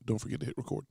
don't forget to hit record.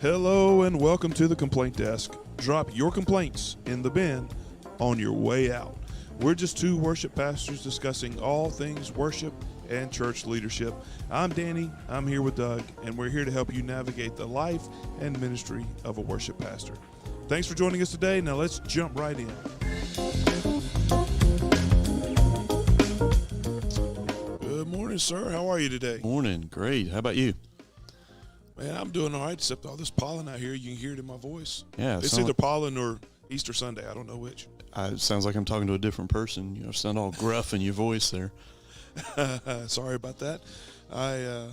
Hello and welcome to the Complaint Desk. Drop your complaints in the bin on your way out. We're just two worship pastors discussing all things worship and church leadership. I'm Danny, I'm here with Doug, and we're here to help you navigate the life and ministry of a worship pastor. Thanks for joining us today. Now let's jump right in. Good morning, sir. How are you today? Morning. Great. How about you? Man, I'm doing all right, except all this pollen out here. You can hear it in my voice. Yeah. It's either pollen or Easter Sunday. I don't know which. It sounds like I'm talking to a different person. You sound all gruff in your voice there. Sorry about that. I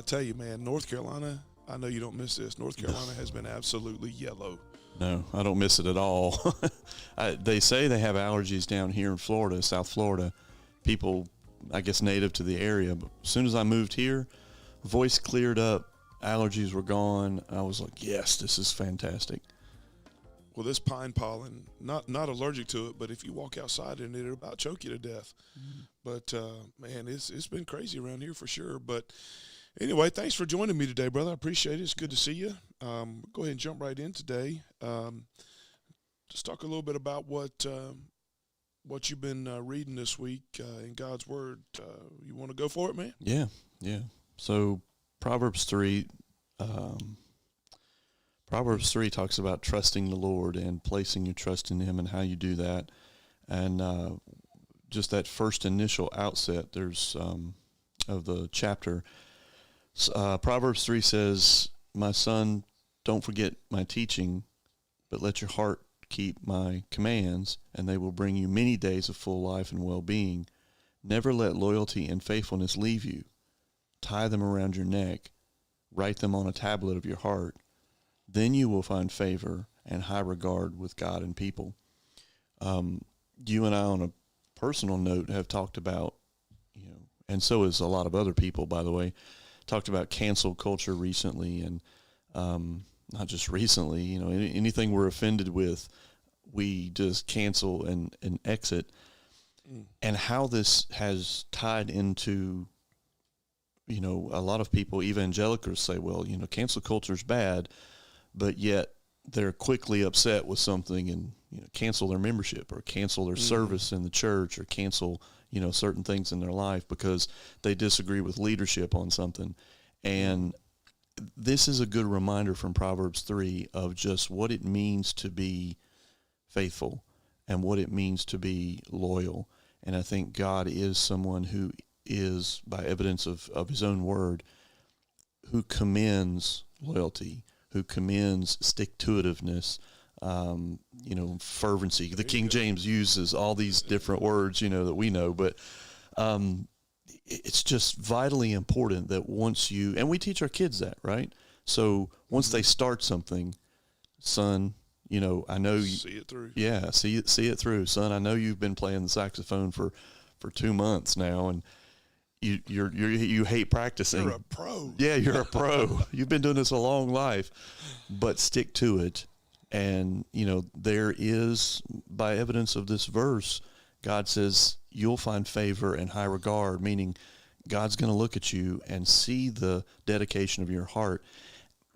tell you, man, North Carolina, I know you don't miss this. North Carolina has been absolutely yellow. No, I don't miss it at all. They say they have allergies down here in Florida, South Florida. People, I guess, native to the area. But as soon as I moved here, voice cleared up. Allergies were gone. I was like, yes, this is fantastic. Well, this pine pollen, not allergic to it, but if you walk outside in it, it'll about choke you to death. Mm. But, man, it's been crazy around here for sure. But anyway, thanks for joining me today, brother. I appreciate it. It's good to see you. Go ahead and jump right in today. Just talk a little bit about what you've been reading this week in God's Word. You want to go for it, man? Yeah. So Proverbs 3 talks about trusting the Lord and placing your trust in Him and how you do that. And just that first initial outset, there's of the chapter, Proverbs 3 says, "My son, don't forget my teaching, but let your heart keep my commands, and they will bring you many days of full life and well-being. Never let loyalty and faithfulness leave you. Tie them around your neck. Write them on a tablet of your heart. Then you will find favor and high regard with God and people. You and I, on a personal note, have talked about, and so has a lot of other people, by the way, talked about cancel culture recently, and not just recently, anything we're offended with, we just cancel and exit, and how this has tied into, a lot of people, evangelicals, say, well, cancel culture is bad, but yet they're quickly upset with something and cancel their membership or cancel their service in the church or cancel certain things in their life because they disagree with leadership on something. And this is a good reminder from Proverbs 3 of just what it means to be faithful and what it means to be loyal. And I think God is someone who is, by evidence of his own word, who commends loyalty, who commends stick-to-itiveness, fervency. The King James uses all these different words, that we know, but it's just vitally important that once and we teach our kids that, right? So once they start something, son, I know you see it through. Yeah, see it through, son. I know you've been playing the saxophone for 2 months now, and you hate practicing. You're a pro. Yeah, you're a pro. You've been doing this a long life, but stick to it. And, there is, by evidence of this verse, God says you'll find favor and high regard, meaning God's going to look at you and see the dedication of your heart.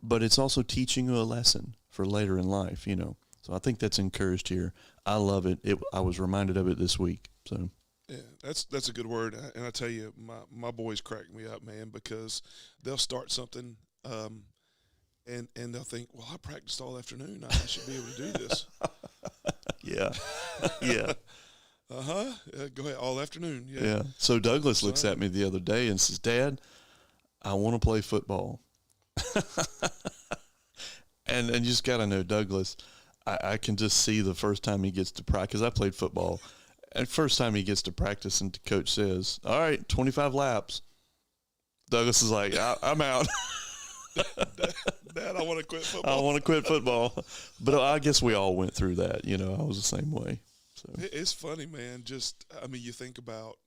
But it's also teaching you a lesson for later in life, So I think that's encouraged here. I love it. I was reminded of it this week. So yeah, that's a good word. And I tell you, my boys crack me up, man, because they'll start something and they'll think, well, I practiced all afternoon. I should be able to do this. Yeah. Yeah. Go ahead. All afternoon. Yeah. Yeah. So Douglas looks at me the other day and says, Dad, I want to play football. and you just got to know Douglas. I can just see the first time he gets to practice. I played football. And first time he gets to practice and the coach says, all right, 25 laps. Douglas is like, I'm out. Dad, I want to quit football. I want to quit football. But I guess we all went through that. I was the same way. So it's funny, man. You think about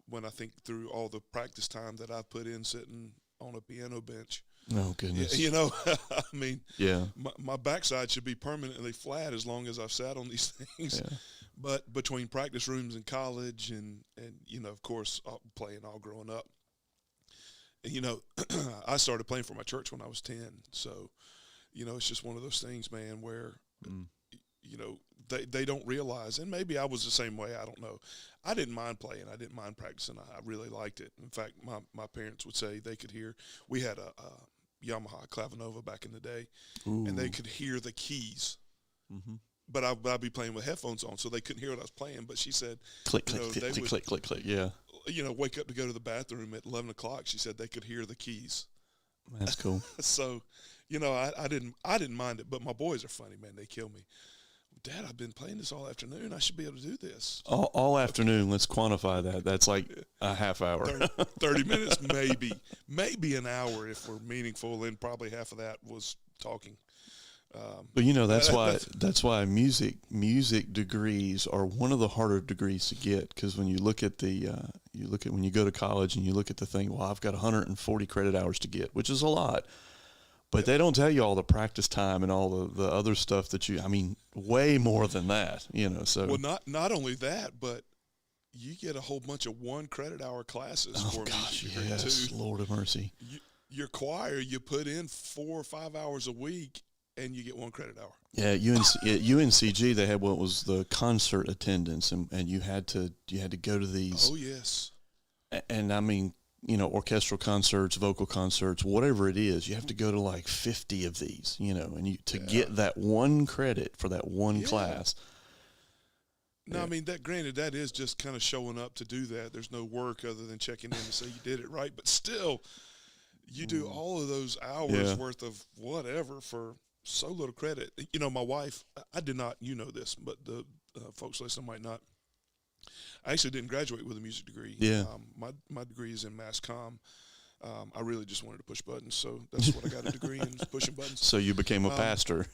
when I think through all the practice time that I put in sitting on a piano bench. Oh, goodness. Yeah. My backside should be permanently flat as long as I've sat on these things. Yeah. But between practice rooms in college and of course, playing all growing up, and, I started playing for my church when I was 10. So, it's just one of those things, man, where, they don't realize, and maybe I was the same way, I don't know. I didn't mind playing. I didn't mind practicing. I really liked it. In fact, my parents would say they could hear, we had a Yamaha Clavinova back in the day, Ooh. and they could hear the keys. Mm-hmm. But I'd be playing with headphones on, so they couldn't hear what I was playing. But she said, click, click, yeah. Wake up to go to the bathroom at 11 o'clock. She said they could hear the keys. That's cool. So, I didn't mind it. But my boys are funny, man. They kill me. Dad, I've been playing this all afternoon. I should be able to do this. All afternoon. Let's quantify that. That's like a half hour. 30 minutes, maybe an hour if we're meaningful, and probably half of that was talking. But that's why music degrees are one of the harder degrees to get, because when you look at when you go to college and you look at the thing, well, I've got 140 credit hours to get, which is a lot, but they don't tell you all the practice time and all the other stuff that way more than that, So well, not only that, but you get a whole bunch of 1 credit hour classes. Oh gosh, yes, Lord have mercy. Your choir, you put in 4 or 5 hours a week, and you get 1 credit hour. Yeah, at UNCG they had what was the concert attendance, and you had to go to these. Oh yes. And orchestral concerts, vocal concerts, whatever it is, you have to go to like 50 of these, and get that 1 credit for that one class. No, granted, that is just kind of showing up to do that. There's no work other than checking in to say you did it right, but still, you do all of those hours worth of whatever for so little credit. You know, my wife, I did not, you know this, but the folks listening might not. I actually didn't graduate with a music degree. Yeah. My degree is in mass comm. I really just wanted to push buttons, so that's what I got a degree in, is pushing buttons. So you became a pastor.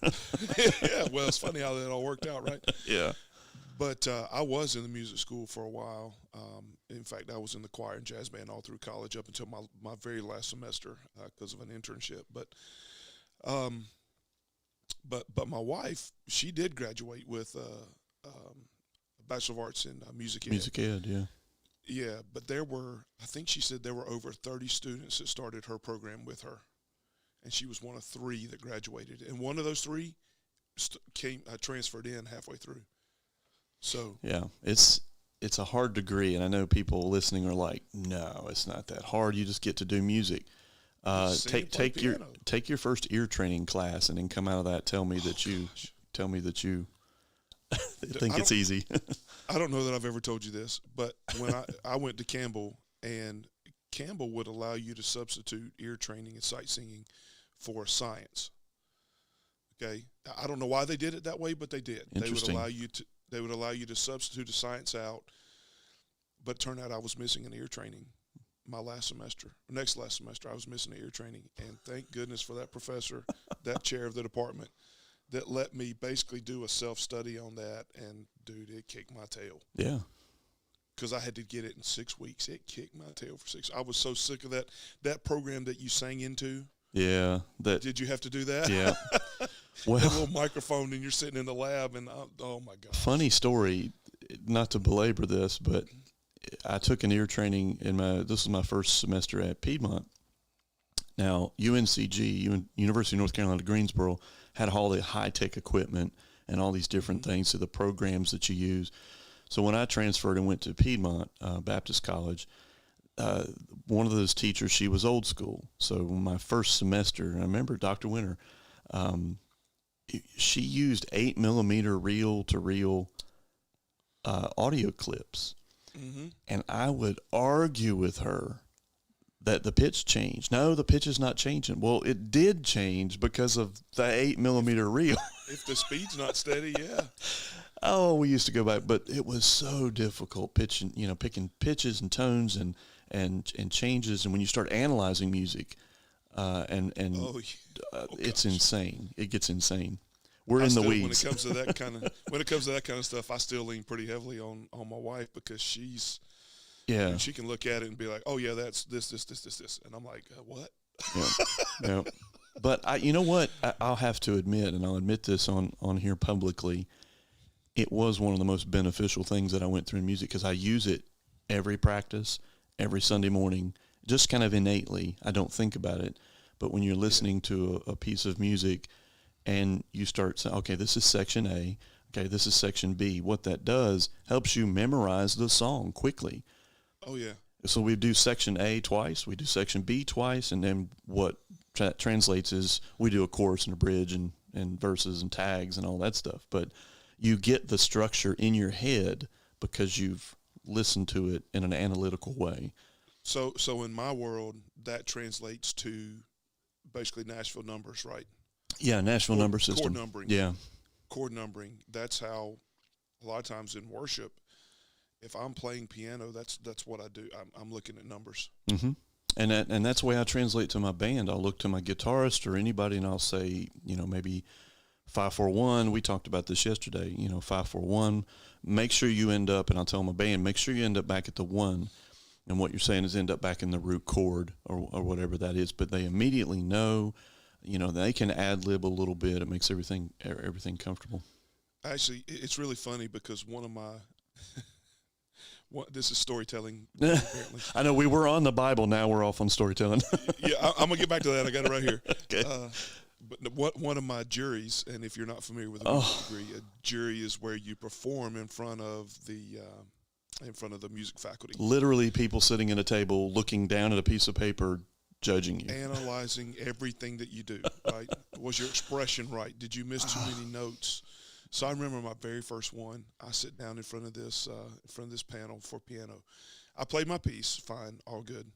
Yeah, well, it's funny how that all worked out, right? Yeah. But I was in the music school for a while. In fact, I was in the choir and jazz band all through college up until my very last semester because of an internship. But my wife, she did graduate with a Bachelor of Arts in music ed. Music ed, yeah. Yeah, but I think she said there were over 30 students that started her program with her. And she was one of 3 that graduated. And one of those 3 transferred in halfway through. So yeah, it's a hard degree, and I know people listening are like, no, it's not that hard. You just get to do music. Take your first ear training class, and then come out of that. Tell me that you think it's easy. I don't know that I've ever told you this, but when I went to Campbell, and Campbell would allow you to substitute ear training and sight singing for science. Okay, I don't know why they did it that way, but they did. Interesting. They would allow you to substitute a science out, but it turned out I was missing an ear training. Next last semester, I was missing an ear training, and thank goodness for that professor, that chair of the department, that let me basically do a self-study on that, and, dude, it kicked my tail. Yeah. Because I had to get it in 6 weeks. It kicked my tail for 6. I was so sick of that program that you sang into. Yeah. Did you have to do that? Yeah. Well, that little microphone, and you're sitting in the lab, and oh my God. Funny story, not to belabor this, but I took an ear training this was my first semester at Piedmont. Now, UNCG, University of North Carolina, Greensboro, had all the high-tech equipment and all these different things to the programs that you use. So when I transferred and went to Piedmont Baptist College, one of those teachers, she was old school. So my first semester, and I remember Dr. Winter, she used 8mm reel-to-reel audio clips. Mm-hmm. And I would argue with her that the pitch changed. No, the pitch is not changing. Well, it did change because of the 8mm reel. If the speed's not steady, yeah. Oh, we used to go back, but it was so difficult picking pitches and tones and changes. And when you start analyzing music, it's insane. It gets insane. We're in the weeds. When it comes to that kind of stuff, I still lean pretty heavily on my wife, because she can look at it and be like, oh yeah, that's this, and I'm like, what? Yeah. Yeah. But you know what? I'll have to admit, and I'll admit this on here publicly, it was one of the most beneficial things that I went through in music, because I use it every practice, every Sunday morning, just kind of innately. I don't think about it. But when you're listening to a piece of music and you start saying, okay, this is section A, okay, this is section B, what that does helps you memorize the song quickly. Oh, yeah. So we do section A twice, we do section B twice, and then what translates is we do a chorus and a bridge and verses and tags and all that stuff. But you get the structure in your head because you've listened to it in an analytical way. So in my world, that translates to basically Nashville numbers, right? Yeah, Nashville number system. Chord numbering. Yeah. Chord numbering. That's how a lot of times in worship, if I'm playing piano, that's what I do. I'm looking at numbers. Mm-hmm. And that's the way I translate to my band. I'll look to my guitarist or anybody, and I'll say, maybe 5-4-1. We talked about this yesterday. 5-4-1. Make sure you end up, and I'll tell my band, make sure you end up back at the 1. And what you're saying is end up back in the root chord or whatever that is. But they immediately know, they can ad-lib a little bit. It makes everything comfortable. Actually, it's really funny because one of my this is storytelling. I know we were on the Bible. Now we're off on storytelling. Yeah, I'm going to get back to that. I got it right here. Okay. But one of my juries, and if you're not familiar with a music degree, a jury is where you perform in front of the music faculty. Literally people sitting at a table looking down at a piece of paper, judging you. Analyzing everything that you do, right? Was your expression right? Did you miss too many notes? So I remember my very first one. I sit down in front of this panel for piano. I played my piece, fine, all good.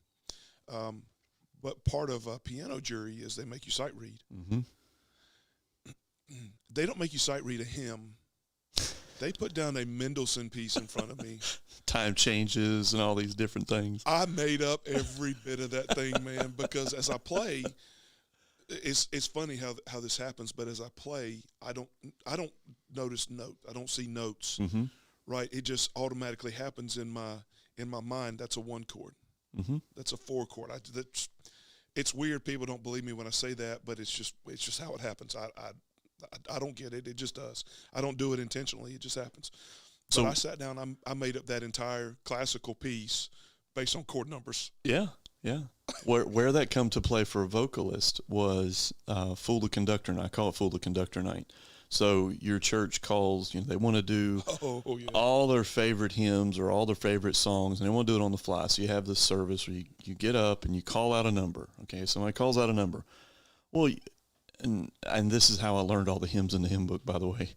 But part of a piano jury is they make you sight read. Mm-hmm. they don't make you sight read a hymn. They put down a Mendelssohn piece in front of me. Time changes and all these different things. I made up every bit of that thing, man, because as I play, it's funny how this happens, but as I play, I don't notice notes. I don't see notes. Mm-hmm. Right? It just automatically happens in my mind. That's a 1 chord. Mm-hmm. That's a 4 chord. It's weird. People don't believe me when I say that, but it's just how it happens. I don't get it. It just does. I don't do it intentionally. It just happens. But So I sat down. I made up that entire classical piece based on chord numbers. yeah. Where that come to play for a vocalist was Fool the Conductor Night. I call it Fool the Conductor Night. So your church calls, they want to do Yeah. all their favorite hymns or all their favorite songs, and they want to do it on the fly. So you have this service where you get up and you call out a number. Okay, somebody calls out a number. Well, and this is how I learned all the hymns in the hymn book, by the way.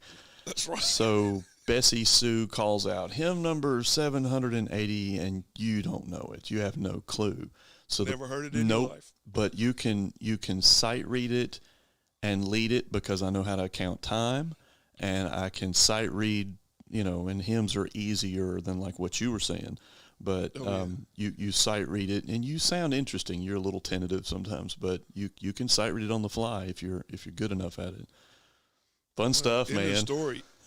That's right. So Bessie Sue calls out hymn number 780, and you don't know it. You have no clue. So Never heard it in your life. But you can sight read it and lead it because I know how to count time, and I can sight read, and hymns are easier than like what you were saying. But you sight read it, and you sound interesting. You're a little tentative sometimes, but you can sight read it on the fly if you're good enough at it. Fun stuff, man.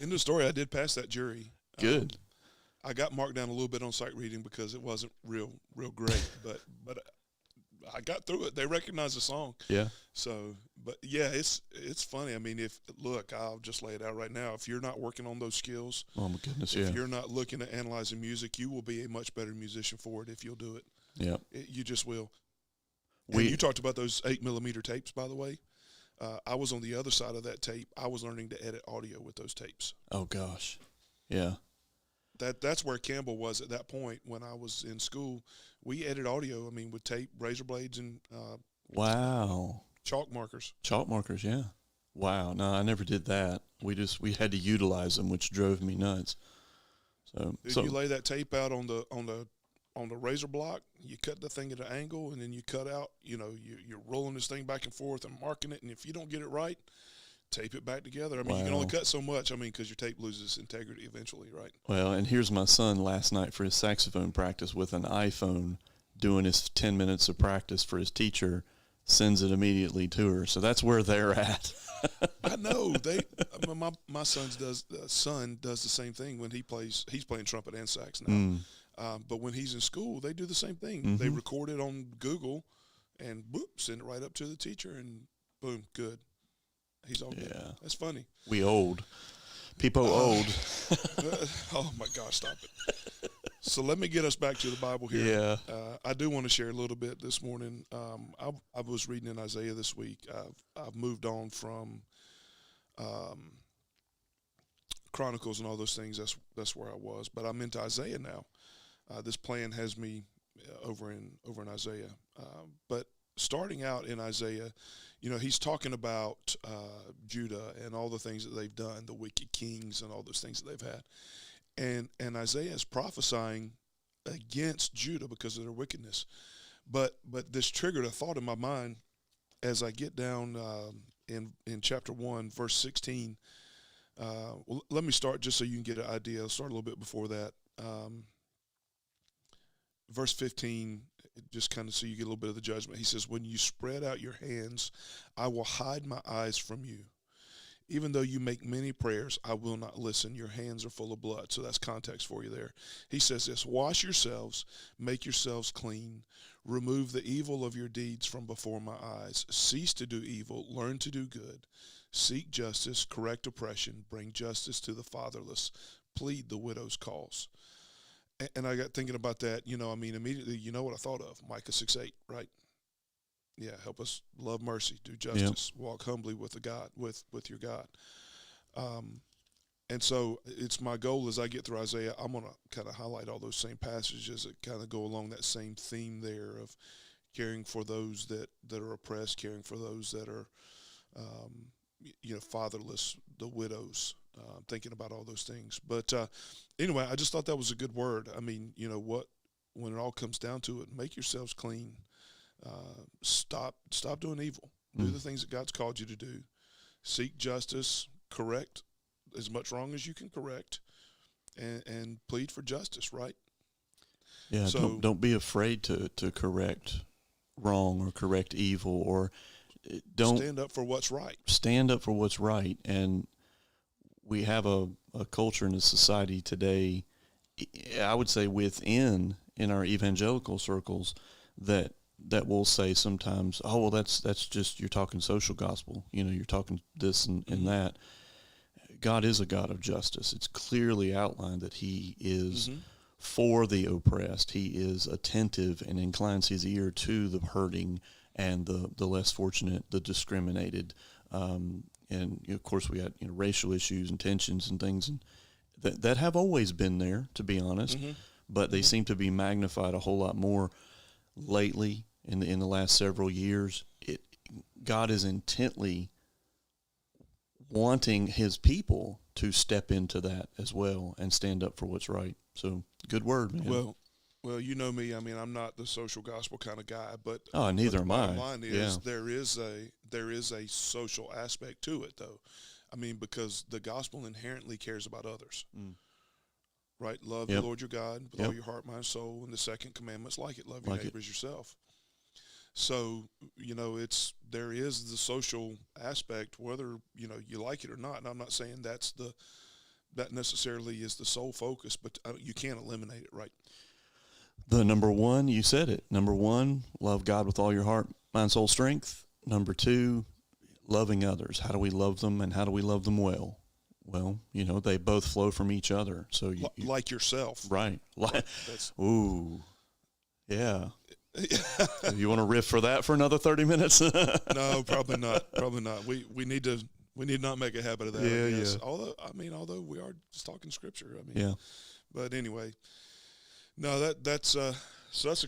In the story, I did pass that jury. Good. I got marked down a little bit on sight reading because it wasn't real great, but I got through it. They recognized the song. Yeah. So, but yeah, it's funny. I mean, I'll just lay it out right now. If you're not working on those skills, Oh my goodness, if you're not looking at analyzing music, you will be a much better musician for it if you'll do it. Yeah. You just will. And you talked about those 8mm tapes, by the way. I was on the other side of that tape. I was learning to edit audio with those tapes. Oh gosh. Yeah. That's where Campbell was at that point when I was in school. We edit audio, with tape, razor blades, and Wow. chalk markers. Chalk markers, yeah. Wow. No, I never did that. We had to utilize them, which drove me nuts. So You lay that tape out on the razor block, you cut the thing at an angle, and then you cut out, you're rolling this thing back and forth and marking it, and if you don't get it right, tape it back together. You can only cut so much, because your tape loses integrity eventually, right? Well, and here's my son last night for his saxophone practice with an iPhone, doing his 10 minutes of practice for his teacher, sends it immediately to her. So that's where they're at. I know. My son does the same thing when he's playing trumpet and sax now. But when he's in school, they do the same thing. Mm-hmm. They record it on Google and send it right up to the teacher, and boom, good. He's all good. Yeah. That's funny. We old. People old. Oh, my gosh, stop it. So let me get us back to the Bible here. Yeah. I do want to share a little bit this morning. I was reading in Isaiah this week. I've moved on from Chronicles and all those things. That's where I was. But I'm into Isaiah now. This plan has me over in Isaiah. But starting out in Isaiah, he's talking about Judah and all the things that they've done, the wicked kings and all those things that they've had. And Isaiah is prophesying against Judah because of their wickedness. But this triggered a thought in my mind as I get down in chapter 1, verse 16. Let me start just so you can get an idea. I'll start a little bit before that. Verse 15, just kind of so you get a little bit of the judgment. He says, when you spread out your hands, I will hide my eyes from you. Even though you make many prayers, I will not listen. Your hands are full of blood. So that's context for you there. He says this, wash yourselves, make yourselves clean. Remove the evil of your deeds from before my eyes. Cease to do evil, learn to do good. Seek justice, correct oppression, bring justice to the fatherless, plead the widow's cause. And I got thinking about that, immediately, what I thought of? Micah 6:8, right? Yeah, help us love mercy, do justice, walk humbly with your God. And so it's my goal as I get through Isaiah, I'm going to kind of highlight all those same passages that kind of go along that same theme there of caring for those that are oppressed, caring for those that are, fatherless, the widows, thinking about all those things. But anyway, I just thought that was a good word. When it all comes down to it, make yourselves clean. Stop doing evil. Do the things that God's called you to do. seek justice, correct as much wrong as you can correct, and plead for justice, right? Yeah, So don't be afraid to correct wrong or correct evil, or don't stand up for what's right. stand up for what's right. And we have a culture in the society today, I would say in our evangelical circles, that will say sometimes, oh, well, that's just, you're talking social gospel, you're talking this and that. God is a God of justice. It's clearly outlined that he is for the oppressed. He is attentive and inclines his ear to the hurting and the less fortunate, the discriminated. And of course, we got racial issues and tensions and things that have always been there, to be honest, but they seem to be magnified a whole lot more lately in the last several years. God is intently wanting his people to step into that as well and stand up for what's right. So good word, man. Well, you know me. I mean, I'm not the social gospel kind of guy, but neither am I. Bottom line is there is a social aspect to it, though. I mean, because the gospel inherently cares about others, right? Love the Lord your God with all your heart, mind, soul, and the second commandment's like it: love your neighbor as yourself. So there is the social aspect, whether you like it or not. And I'm not saying that necessarily is the sole focus, but you can't eliminate it, right? The number one, you said it. Number one, love God with all your heart, mind, soul, strength. Number two, loving others. How do we love them, and how do we love them well? Well, they both flow from each other. So you like yourself, right? Ooh, yeah. You want to riff for that for another 30 minutes? No, probably not. Probably not. We need to not make a habit of that. Yeah, I guess. yeah. Although we are just talking scripture. Yeah. But anyway, no, that's a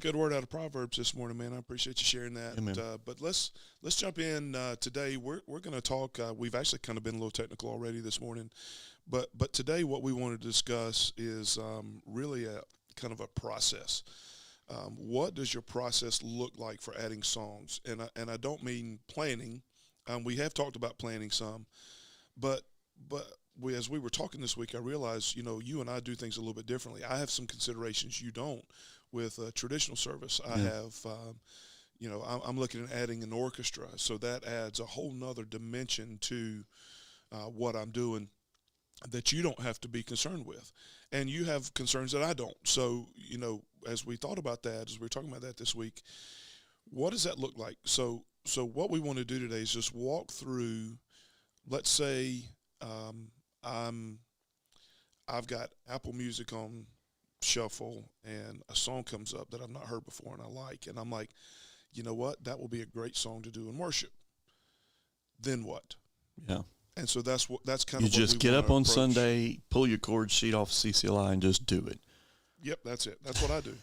good word out of Proverbs this morning, man. I appreciate you sharing that. Amen. But let's jump in today. We're going to talk. We've actually kind of been a little technical already this morning, but today what we want to discuss is really a kind of a process. What does your process look like for adding songs? And I don't mean planning. We have talked about planning some, but as we were talking this week, I realized, you and I do things a little bit differently. I have some considerations you don't with a traditional service. I have, I'm looking at adding an orchestra, so that adds a whole nother dimension to what I'm doing that you don't have to be concerned with. And you have concerns that I don't. So, as we thought about that, as we were talking about that this week, what does that look like? So what we want to do today is just walk through, let's say, I've got Apple Music on shuffle and a song comes up that I've not heard before and I like, and I'm like, you know what? That will be a great song to do in worship. Then what? Yeah. And so that's kind of you what just we get up on approach. Sunday, pull your chord sheet off CCLI, and just do it. Yep, that's it. That's what I do.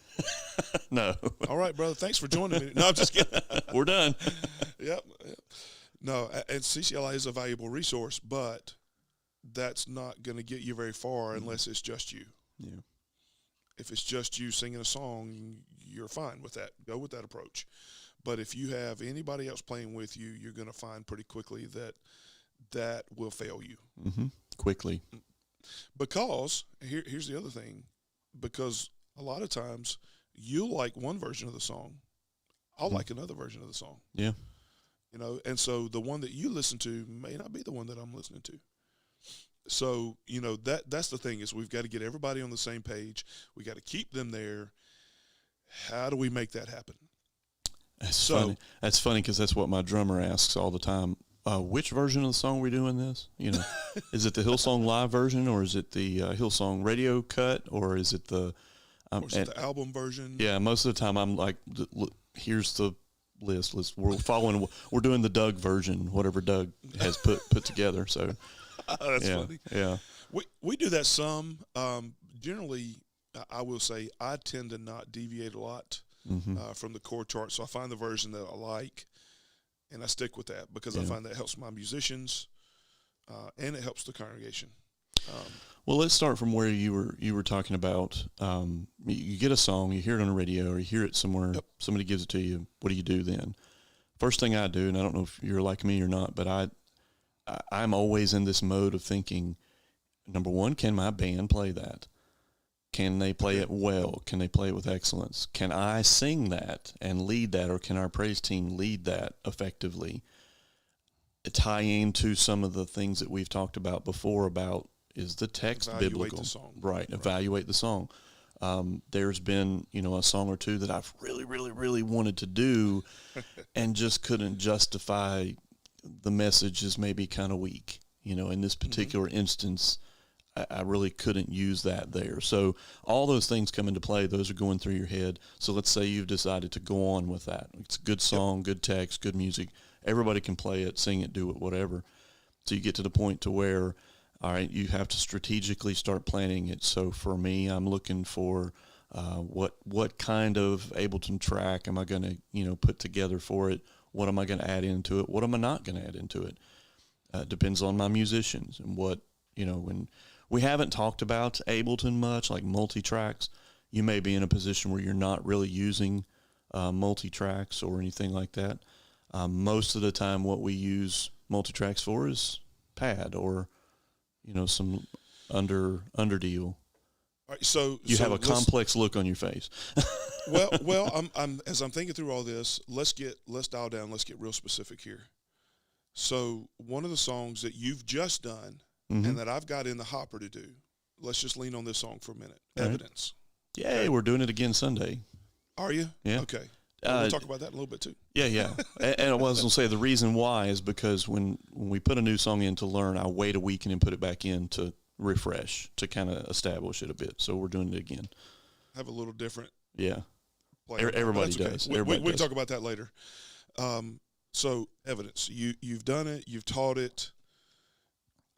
No. All right, brother. Thanks for joining me. No, I'm just kidding. We're done. Yep. No, and CCLI is a valuable resource, but that's not going to get you very far unless it's just you. Yeah. If it's just you singing a song, you're fine with that. Go with that approach. But if you have anybody else playing with you, you're going to find pretty quickly that will fail you. Mm-hmm. Quickly. Because, here's the other thing, because a lot of times you'll like one version of the song, I'll like another version of the song. Yeah. And so the one that you listen to may not be the one that I'm listening to. So, that's the thing is we've got to get everybody on the same page. We got to keep them there. How do we make that happen? That's funny. That's funny because that's what my drummer asks all the time. Which version of the song are we doing this? Is it the Hillsong Live version, or is it the Hillsong radio cut, or is it the the album version? Yeah, most of the time I'm like, here's the list. We're doing the Doug version, whatever Doug has put together. So that's funny. Yeah, we do that some. Generally, I will say I tend to not deviate a lot from the chord chart, so I find the version that I like. And I stick with that because I find that helps my musicians, and it helps the congregation. Well, let's start from where you were talking about. You get a song, you hear it on the radio, or you hear it somewhere. Yep. Somebody gives it to you. What do you do then? First thing I do, and I don't know if you're like me or not, but I I'm always in this mode of thinking, number one, can my band play that? Can they play it well? Can they play it with excellence? Can I sing that and lead that, or can our praise team lead that effectively? Tie into some of the things that we've talked about before about, is the text Evaluate biblical? the song. Right, evaluate the song. There's been, a song or two that I've really, really, really wanted to do and just couldn't justify the message is maybe kind of weak. In this particular instance, I really couldn't use that there. So all those things come into play. Those are going through your head. So let's say you've decided to go on with that. It's a good song, good text, good music. Everybody can play it, sing it, do it, whatever. So you get to the point to where, all right, you have to strategically start planning it. So for me, I'm looking for what kind of Ableton track am I going to put together for it? What am I going to add into it? What am I not going to add into it? Depends on my musicians and what when we haven't talked about Ableton much, like multi-tracks. You may be in a position where you're not really using multi-tracks or anything like that. Most of the time, what we use multi-tracks for is pad or some under deal. All right, so you have a complex look on your face. well, I'm as I'm thinking through all this, let's dial down. Let's get real specific here. So one of the songs that you've just done and that I've got in the hopper to do, let's just lean on this song for a minute. All Evidence. Right. Yay, we're doing it again Sunday. Are you? Yeah. Okay. We'll talk about that in a little bit too. Yeah. And I was going to say the reason why is because when we put a new song in to learn, I wait a week and then put it back in to refresh, to kind of establish it a bit. So we're doing it again. Have a little different. Yeah. Player. Everybody Okay. does. We can talk about that later. So evidence. You've done it. You've taught it.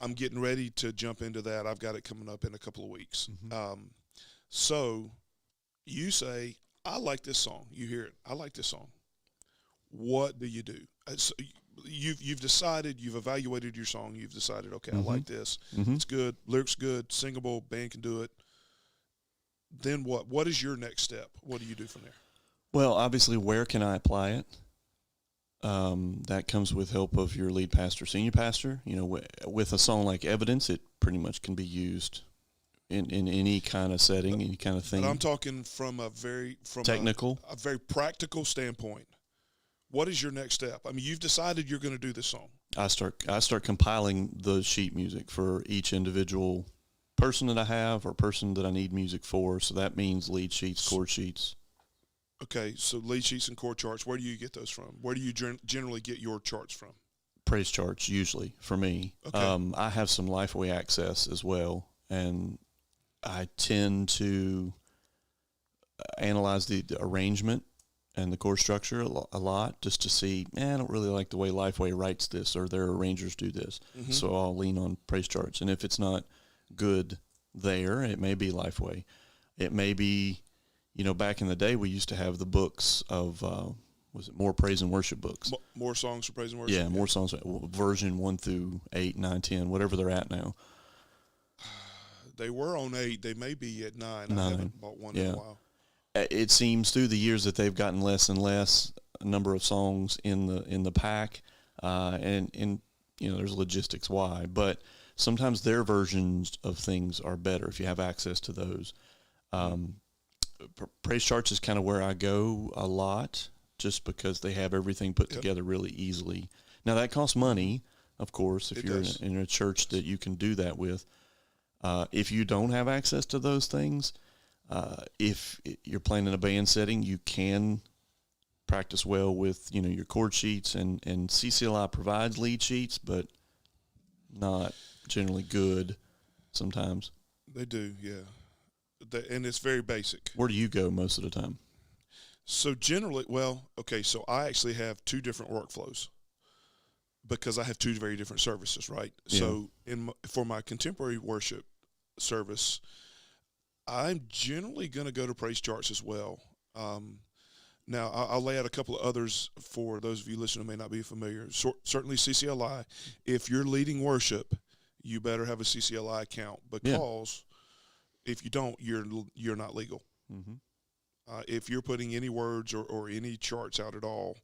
I'm getting ready to jump into that. I've got it coming up in a couple of weeks. So you say, I like this song. You hear it. I like this song. What do you do? So you've decided, you've evaluated your song. You've decided, okay, I like this. It's good. Lyrics good. Singable. Band can do it. Then what? What is your next step? What do you do from there? Well, obviously, where can I apply it? That comes with help of your lead pastor, senior pastor. With a song like Evidence, it pretty much can be used in any kind of setting, any kind of thing. But I'm talking from a very technical, a very practical standpoint. What is your next step? I mean, you've decided you're going to do this song. I start compiling the sheet music for each individual person that I have or person that I need music for. So that means lead sheets, chord sheets. Okay, so lead sheets and chord charts, where do you get those from? Where do you generally get your charts from? Praise charts, usually, for me. Okay. I have some Lifeway Access as well, and I tend to analyze the arrangement and the chord structure a lot just to see, I don't really like the way Lifeway writes this or their arrangers do this. So I'll lean on praise charts. And if it's not good there, it may be Lifeway. It may be, back in the day, we used to have the books of, was it More Praise and Worship books? More songs for praise and worship? Yeah, more songs, version 1 through 8, 9, 10, whatever they're at now. They were on 8. They may be at 9. I haven't bought one in a while. It seems through the years that they've gotten less and less number of songs in the pack, and there's logistics why, but sometimes their versions of things are better if you have access to those. Praise charts is kind of where I go a lot, just because they have everything put together really easily. Now that costs money, of course, if you're in a church that you can do that with. If you don't have access to those things, if you're playing in a band setting, you can practice well with, your chord sheets, and CCLI provides lead sheets, but not generally good sometimes. They do, yeah. And it's very basic. Where do you go most of the time? So generally, so I actually have 2 different workflows because I have 2 very different services, right? Yeah. So for my contemporary worship service, I'm generally going to go to praise charts as well. Now, I'll lay out a couple of others for those of you listening who may not be familiar. Certainly CCLI. If you're leading worship, you better have a CCLI account, because if you don't, you're not legal. If you're putting any words or any charts out at all,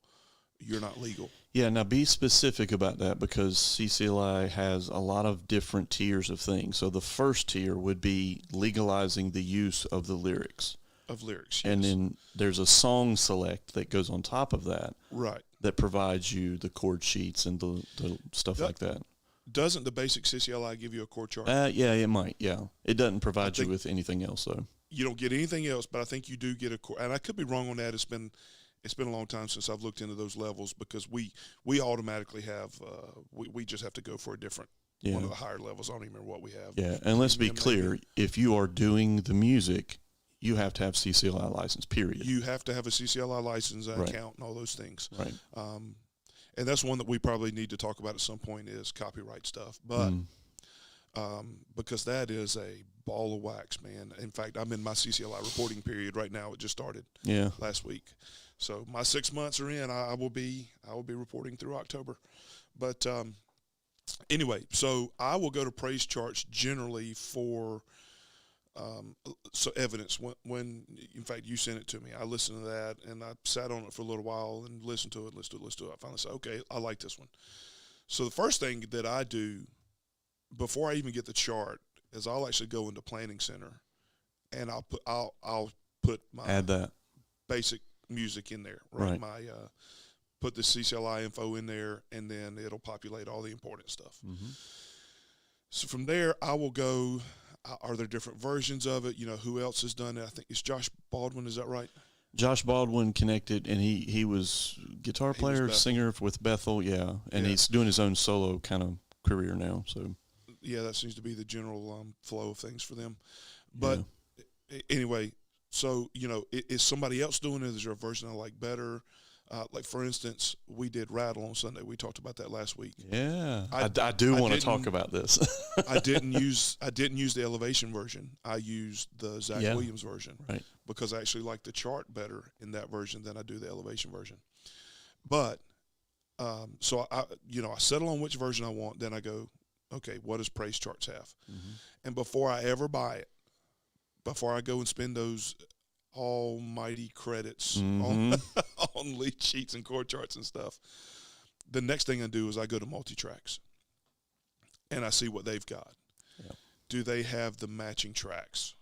you're not legal. Yeah, now be specific about that because CCLI has a lot of different tiers of things. So the first tier would be legalizing the use of the lyrics. Of lyrics, And yes. then there's a song select that goes on top of that Right. that provides you the chord sheets and the stuff Yep. like that. Doesn't the basic CCLI give you a chord chart? Yeah, it might. Yeah, it doesn't provide you think- with anything else though. You don't get anything else, but I think you do get a chord. And I could be wrong on that. It's been a long time since I've looked into those levels because we automatically have we just have to go for a different Yeah, one of the higher levels. I don't even remember what we have. yeah. And let's be Premium, clear: maybe. if you are doing the music, you have to have CCLI license. Period. You have to have a CCLI license, an Right. account, and all those things. Right. And that's one that we probably need to talk about at some point is copyright stuff. But because that is a ball of wax, man. In fact, I'm in my CCLI reporting period right now. It just started Yeah. last week. So my 6 months are in. I will be reporting through October. But anyway, so I will go to praise charts generally for so evidence. When in fact you sent it to me, I listened to that and I sat on it for a little while and listened to it. I finally said, okay, I like this one. So the first thing that I do before I even get the chart is I'll actually go into Planning Center and I'll put my Add that. basic music in there, right? Right. My put the CCLI info in there, and then it'll populate all the important stuff. So from there, I will go. Are there different versions of it? You know, who else has done it? I think it's Josh Baldwin. Is that right? Josh Baldwin connected, and he was guitar player, Bethel. singer with Bethel, yeah, and Yeah. he's doing his own solo kind of career now. So Yeah, that seems to be the general flow of things for them. But anyway, so you know, is somebody else doing it? Is there a version I like better? Like for instance, we did Rattle on Sunday. We talked about that last week. yeah, I I do want to didn't- talk about this. I didn't use the Elevation version. I used the Zach Yeah. Williams version Right. because I actually like the chart better in that version than I do the Elevation version. But so I settle on which version I want. Then I go, okay, what does Praise Charts have? And before I ever buy it, before I go and spend those almighty credits on lead sheets and chord charts and stuff, the next thing I do is I go to Multitracks and I see what they've got. Yeah. Do they have the matching tracks?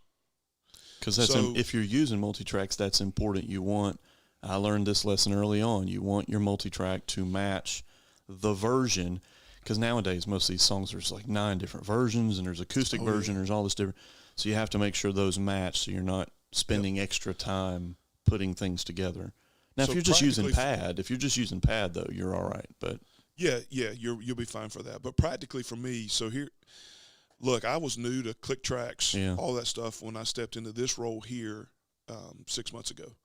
Because that's So- if you're using multi-tracks, that's important. I learned this lesson early on. You want your multi-track to match the version, because nowadays most of these songs there's like 9 different versions, and there's acoustic version. There's all this different. So you have to make sure those match, so you're not spending extra time putting things together. Now, So if you're just using practically pad, though, you're all right. But Yeah, you'll be fine for that. But practically for me, so here, look, I was new to click tracks, Yeah. all that stuff when I stepped into this role here 6 months ago.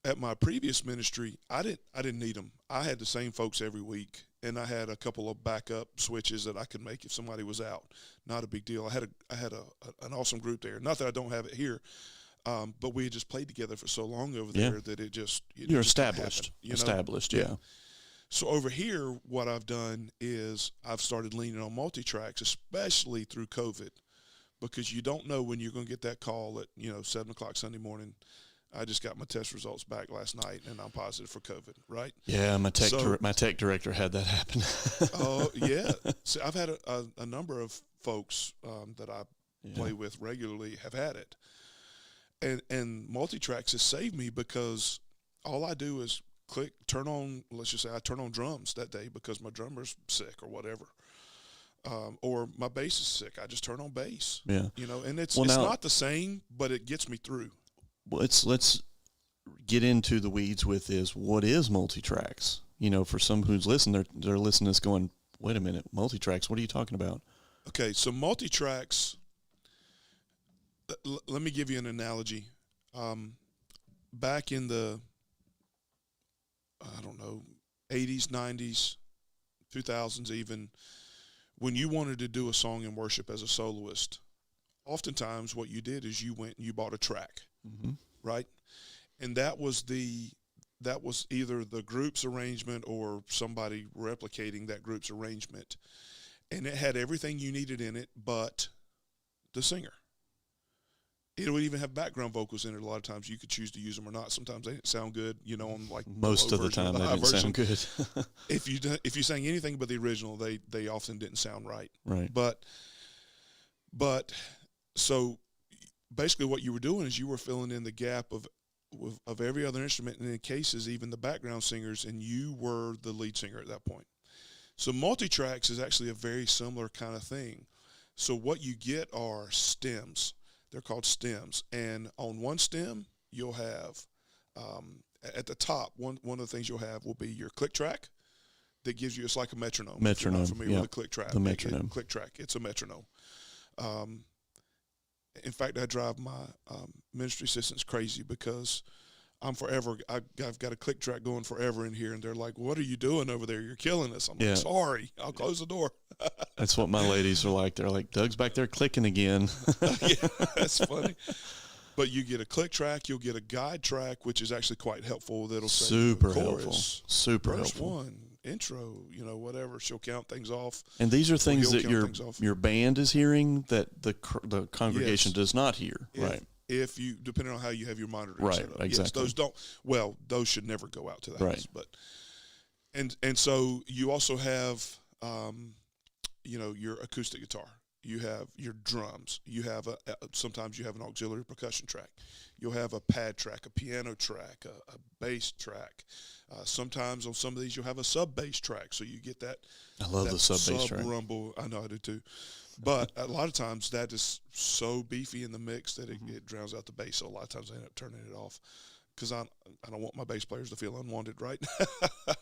At my previous ministry, I didn't need them. I had the same folks every week, and I had a couple of backup switches that I could make if somebody was out. Not a big deal. I had an awesome group there. Not that I don't have it here, but we had just played together for so long over Yeah. there that it just you're just kinda established. happened, you know? Established, yeah. So over here, what I've done is I've started leaning on multi-tracks, especially through COVID, because you don't know when you're going to get that call at 7 o'clock Sunday morning. I just got my test results back last night, and I'm positive for COVID. Right? Yeah, my tech So- director had that happen. Oh yeah. So I've had a number of folks that I Yeah. play with regularly have had it, and multi-tracks has saved me because all I do is turn on. Let's just say I turn on drums that day because my drummer's sick or whatever. Or my bass is sick. I just turn on bass. Yeah. And it's Well, now- not the same, but it gets me through. Well, let's get into the weeds with what is multi-tracks? For some who's listening, they're listening to this going, wait a minute, multi-tracks, what are you talking about? Okay, so multi-tracks, let me give you an analogy. Back in the, 80s, 90s, 2000s even, when you wanted to do a song in worship as a soloist, oftentimes what you did is you went and you bought a track, right? And that was either the group's arrangement or somebody replicating that group's arrangement. And it had everything you needed in it but the singer. it would even have background vocals in it. A lot of times you could choose to use them or not. Sometimes they didn't sound good, on like Most the of low the version or time, they high didn't sound version. good. If you sang anything but the original, they often didn't sound right. Right. But so basically what you were doing is you were filling in the gap of every other instrument, and in cases even the background singers, and you were the lead singer at that point. So multi-tracks is actually a very similar kind of thing. So what you get are stems. They're called stems, and on one stem you'll have at the top one of the things you'll have will be your click track that gives you, it's like a metronome. If you're not familiar with a click track. The metronome. Click track. It's a metronome. In fact, I drive my ministry assistants crazy because I've got a click track going forever in here, and they're like, "What are you doing over there? You're killing us." I'm like, "Sorry, I'll close the door." That's what my ladies are like. They're like, "Doug's back there clicking again." Yeah, that's funny. But you get a click track, you'll get a guide track, which is actually quite helpful. That'll say super chorus, helpful, super verse helpful. 1, intro, whatever. She'll count things off. And these are things that count things off. your band is hearing that the congregation does not hear, right? If you, depending on how you have your monitoring Right, set up. exactly. Yes, those should never go out to the Right. house. But and so you also have your acoustic guitar. You have your drums. You have sometimes you have an auxiliary percussion track. You'll have a pad track, a piano track, a bass track. Sometimes on some of these you'll have a sub bass track, so you get that. I love the sub bass track. Rumble. I know I do too. But a lot of times that is so beefy in the mix that it drowns out the bass. So a lot of times I end up turning it off because I don't want my bass players to feel unwanted, right?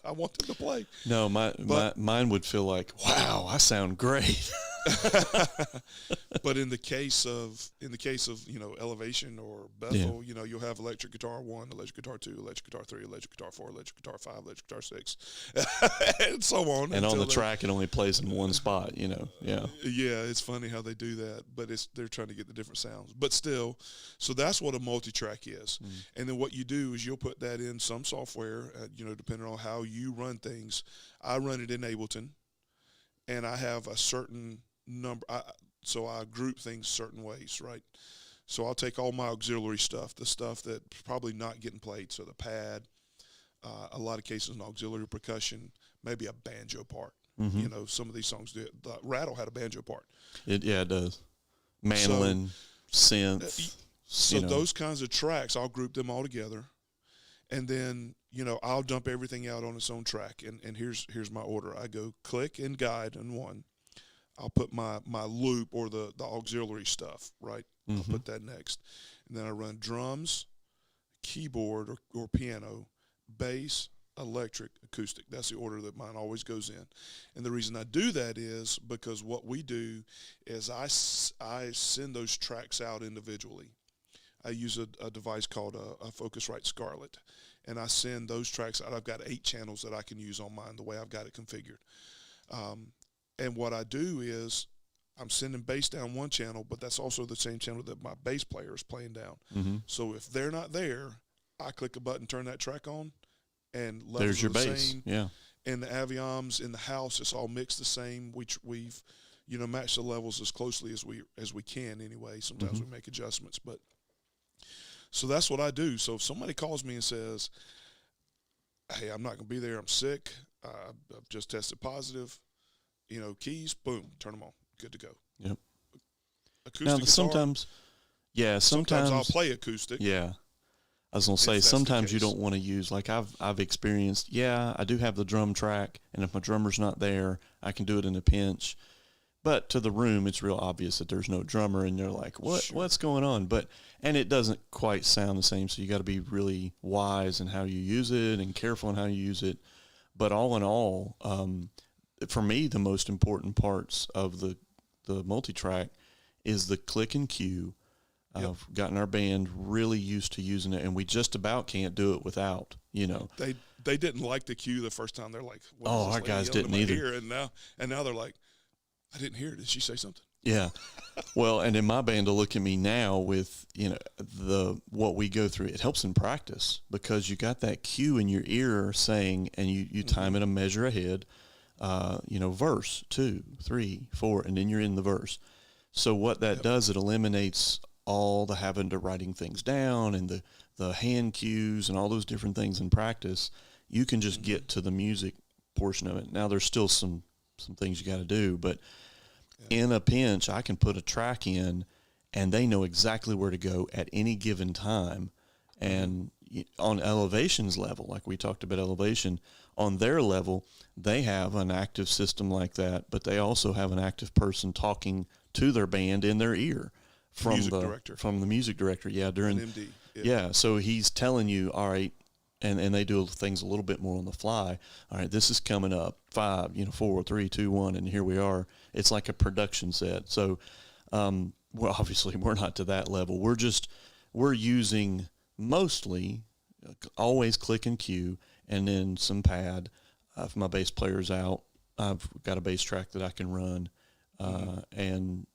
I want them to play. No, mine would feel like, wow, I sound great. But in the case of Elevation or Bethel, you'll have electric guitar 1, electric guitar 2, electric guitar 3, electric guitar 4, electric guitar 5, electric guitar 6, and so on. And on the track, it only plays in one spot. Yeah. Yeah, it's funny how they do that, but they're trying to get the different sounds. But still, so that's what a multi-track is. And then what you do is you'll put that in some software, depending on how you run things. I run it in Ableton, and I have a certain number. So I group things certain ways, right? So I'll take all my auxiliary stuff, the stuff that's probably not getting played. So the pad, a lot of cases an auxiliary percussion, maybe a banjo part. Some of these songs do. The Rattle had a banjo part. It does. Mandolin, synth. So those kinds of tracks, I'll group them all together, and then I'll dump everything out on its own track. And here's my order. I go click and guide in one. I'll put my loop or the auxiliary stuff, right? I'll put that next. And then I run drums, keyboard or piano, bass, electric, acoustic. That's the order that mine always goes in. And the reason I do that is because what we do is I send those tracks out individually. I use a device called a Focusrite Scarlett, and I send those tracks out. I've got 8 channels that I can use on mine the way I've got it configured. And what I do is I'm sending bass down one channel, but that's also the same channel that my bass player is playing down. So if they're not there, I click a button, turn that track on, and levels there's your are the bass. same. Yeah. And the Avioms in the house, it's all mixed the same. We've matched the levels as closely as we can anyway. Sometimes we make adjustments, but so that's what I do. So if somebody calls me and says, "Hey, I'm not going to be there. I'm sick. I've just tested positive." Keys, boom, turn them on. Good to go. Yep. Acoustic Now, guitar, sometimes I'll play acoustic. Yeah. I was going to say, that's the sometimes you case. don't want to use, like I've experienced, I do have the drum track, and if my drummer's not there, I can do it in a pinch. But to the room, it's real obvious that there's no drummer, and they're like, what's going on? And it doesn't quite sound the same, so you got to be really wise in how you use it and careful in how you use it. But all in all, for me, the most important parts of the multi-track is the click and cue. I've gotten our band really used to using it, and we just about can't do it without, They didn't like the cue the first time. They're like, our guys didn't either. And now they're like, I didn't hear it. Did she say something? Yeah. Well, and in my band to look at me now with, what we go through, it helps in practice because you got that cue in your ear saying, and you time it a measure ahead, verse 2, 3, 4, and then you're in the verse. So what that does, it eliminates all the having to writing things down and the hand cues and all those different things in practice, you can just get to the music portion of it. Now there's still some things you got to do, but in a pinch, I can put a track in and they know exactly where to go at any given time. And on Elevation's level, like we talked about Elevation, on their level, they have an active system like that, but they also have an active person talking to their band in their ear from the music director. Yeah, during MD. Yeah, so he's telling you, all right, and they do things a little bit more on the fly. All right, this is coming up 5, 4, 3, 2, 1, and here we are. It's like a production set. So, well, obviously we're not to that level. We're using mostly always click and cue, and then some pad. If my bass player's out, I've got a bass track that I can run. And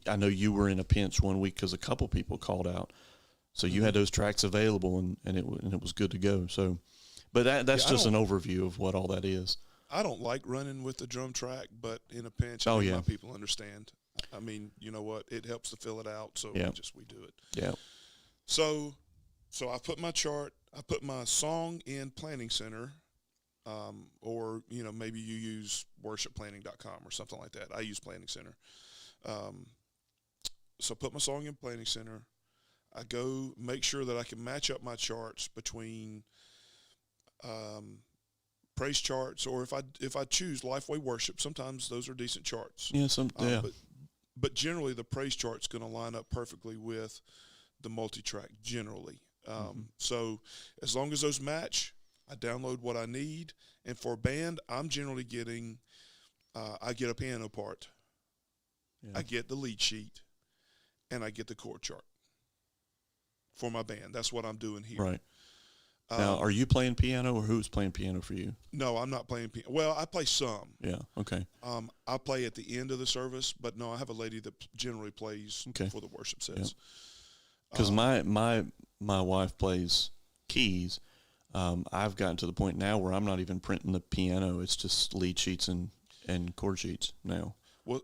I know you were in a pinch one week because a couple people called out. So you had those tracks available, and it was good to go. So, but that's just an overview of what all that is. I don't like running with the drum track, but in a pinch, my people understand. I mean, you know what? It helps to fill it out, so we do it. Yeah. So I put my chart. I put my song in Planning Center, or maybe you use worshipplanning.com or something like that. I use Planning Center. So I put my song in Planning Center. I go make sure that I can match up my charts between praise charts, or if I choose Lifeway Worship, sometimes those are decent charts. Yeah, but generally the praise chart's going to line up perfectly with the multi-track generally. So as long as those match, I download what I need. And for a band, I'm generally getting I get a piano part, I get the lead sheet, and I get the chord chart for my band. That's what I'm doing here. Right. Now, are you playing piano, or who's playing piano for you? No, I'm not playing piano. Well, I play some. Yeah, okay. I play at the end of the service, but no, I have a lady that generally plays for the worship sets. Because my wife plays keys. I've gotten to the point now where I'm not even printing the piano. It's just lead sheets and chord sheets now. Well,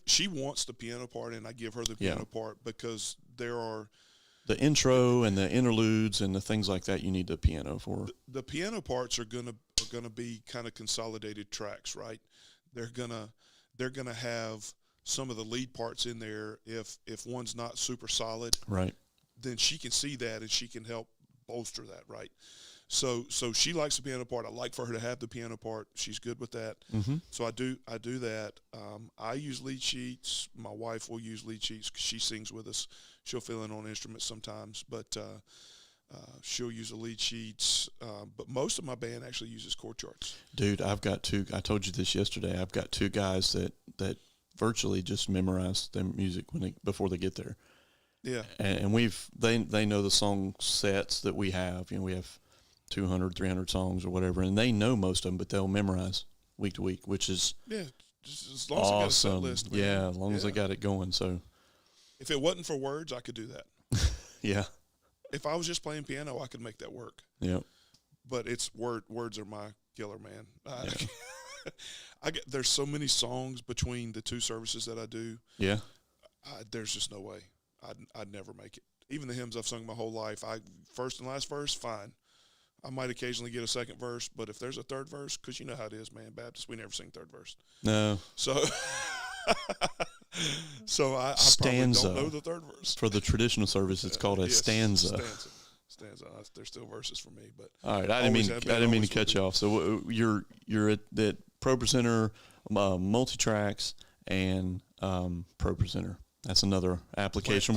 she wants the piano part, and I give her the piano part because there are the intro and the interludes and the things like that you need the piano for. The piano parts are gonna be kind of consolidated tracks, right? They're gonna have some of the lead parts in there. If one's not super solid, right, then she can see that and she can help bolster that, right? So she likes the piano part. I like for her to have the piano part. She's good with that. So I do that. I use lead sheets. My wife will use lead sheets because she sings with us. She'll fill in on instruments sometimes, but she'll use the lead sheets. But most of my band actually uses chord charts. Dude, I've got two. I told you this yesterday. I've got two guys that virtually just memorize their music before they get there. Yeah, and they know the song sets that we have. We have 200, 300 songs or whatever, and they know most of them, but they'll memorize week to week, which is just as long awesome. as I got a set list, man. Yeah, as long as I got it going. So if it wasn't for words, I could do that. Yeah. If I was just playing piano, I could make that work. Yeah. But it's words are my killer, man. There's so many songs between the two services that I do. Yeah. There's just no way. I'd never make it. Even the hymns I've sung my whole life, first and last verse, fine. I might occasionally get a second verse, but if there's a third verse, because you know how it is, man, Baptist, we never sing third verse. No. So I probably don't know the third verse. For the traditional service, it's called a stanza. Stanza. There's still verses for me, but all right. I didn't mean to cut you off. So you're at that Pro Presenter, multi-tracks, and Pro Presenter. That's another application.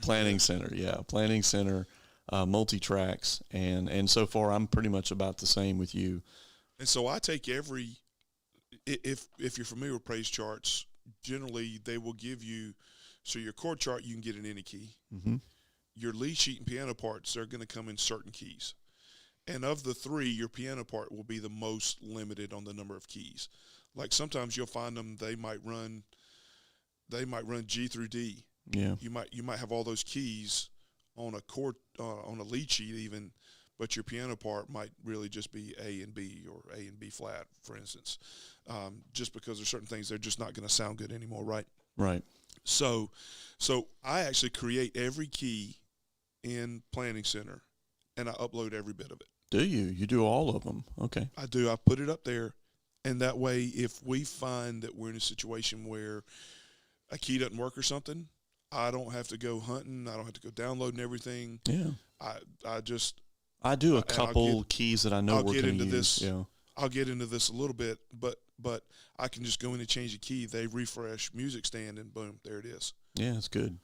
Planning Center. Yeah, Planning Center, multi-tracks, and so far I'm pretty much about the same with you. And so I take if you're familiar with praise charts, generally they will give you, so your chord chart you can get in any key. Mm-hmm. Your lead sheet and piano parts, they're going to come in certain keys. And of the three, your piano part will be the most limited on the number of keys. Like sometimes you'll find them, they might run G through D. Yeah. You might have all those keys on a chord, on a lead sheet even, but your piano part might really just be A and B or A and B flat, for instance, just because there's certain things they're just not going to sound good anymore, right? Right. So, so I actually create every key in Planning Center, and I upload every bit of it. Do you? You do all of them? Okay. I do. I put it up there, and that way, if we find that we're in a situation where a key doesn't work or something, I don't have to go hunting. I don't have to go downloading everything. Yeah. I just I do a and couple keys that I know I'll we're get going to into use. this. Yeah. I'll get into this a little bit, but I can just go in and change the key. They refresh music stand, and boom, there it is. Yeah, it's good.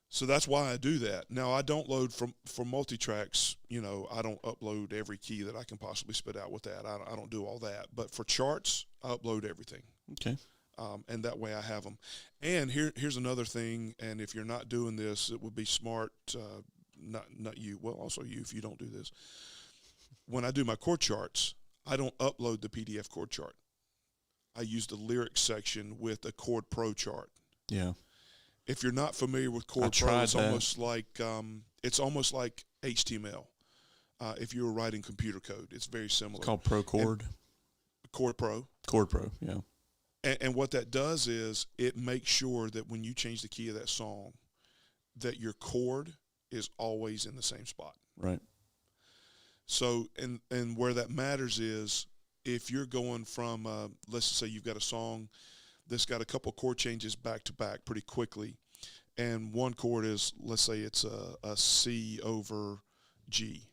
So that's why I do that. Now I don't load from multi-tracks. I don't upload every key that I can possibly spit out with that. I don't do all that. But for charts, I upload everything. Okay. And that way I have them. And here's another thing. And if you're not doing this, it would be smart. Not you. Well, also you if you don't do this. When I do my chord charts, I don't upload the PDF chord chart. I use the lyrics section with a Chord Pro chart. Yeah. If you're not familiar with Chord Pro, it's almost like HTML. If you were writing computer code, it's very similar. It's called Pro Chord. Chord Pro. Chord Pro. Yeah. And what that does is it makes sure that when you change the key of that song, that your chord is always in the same spot. Right. So, and where that matters is if you're going from, let's just say you've got a song that's got a couple chord changes back to back pretty quickly, and one chord is, let's say it's a C over G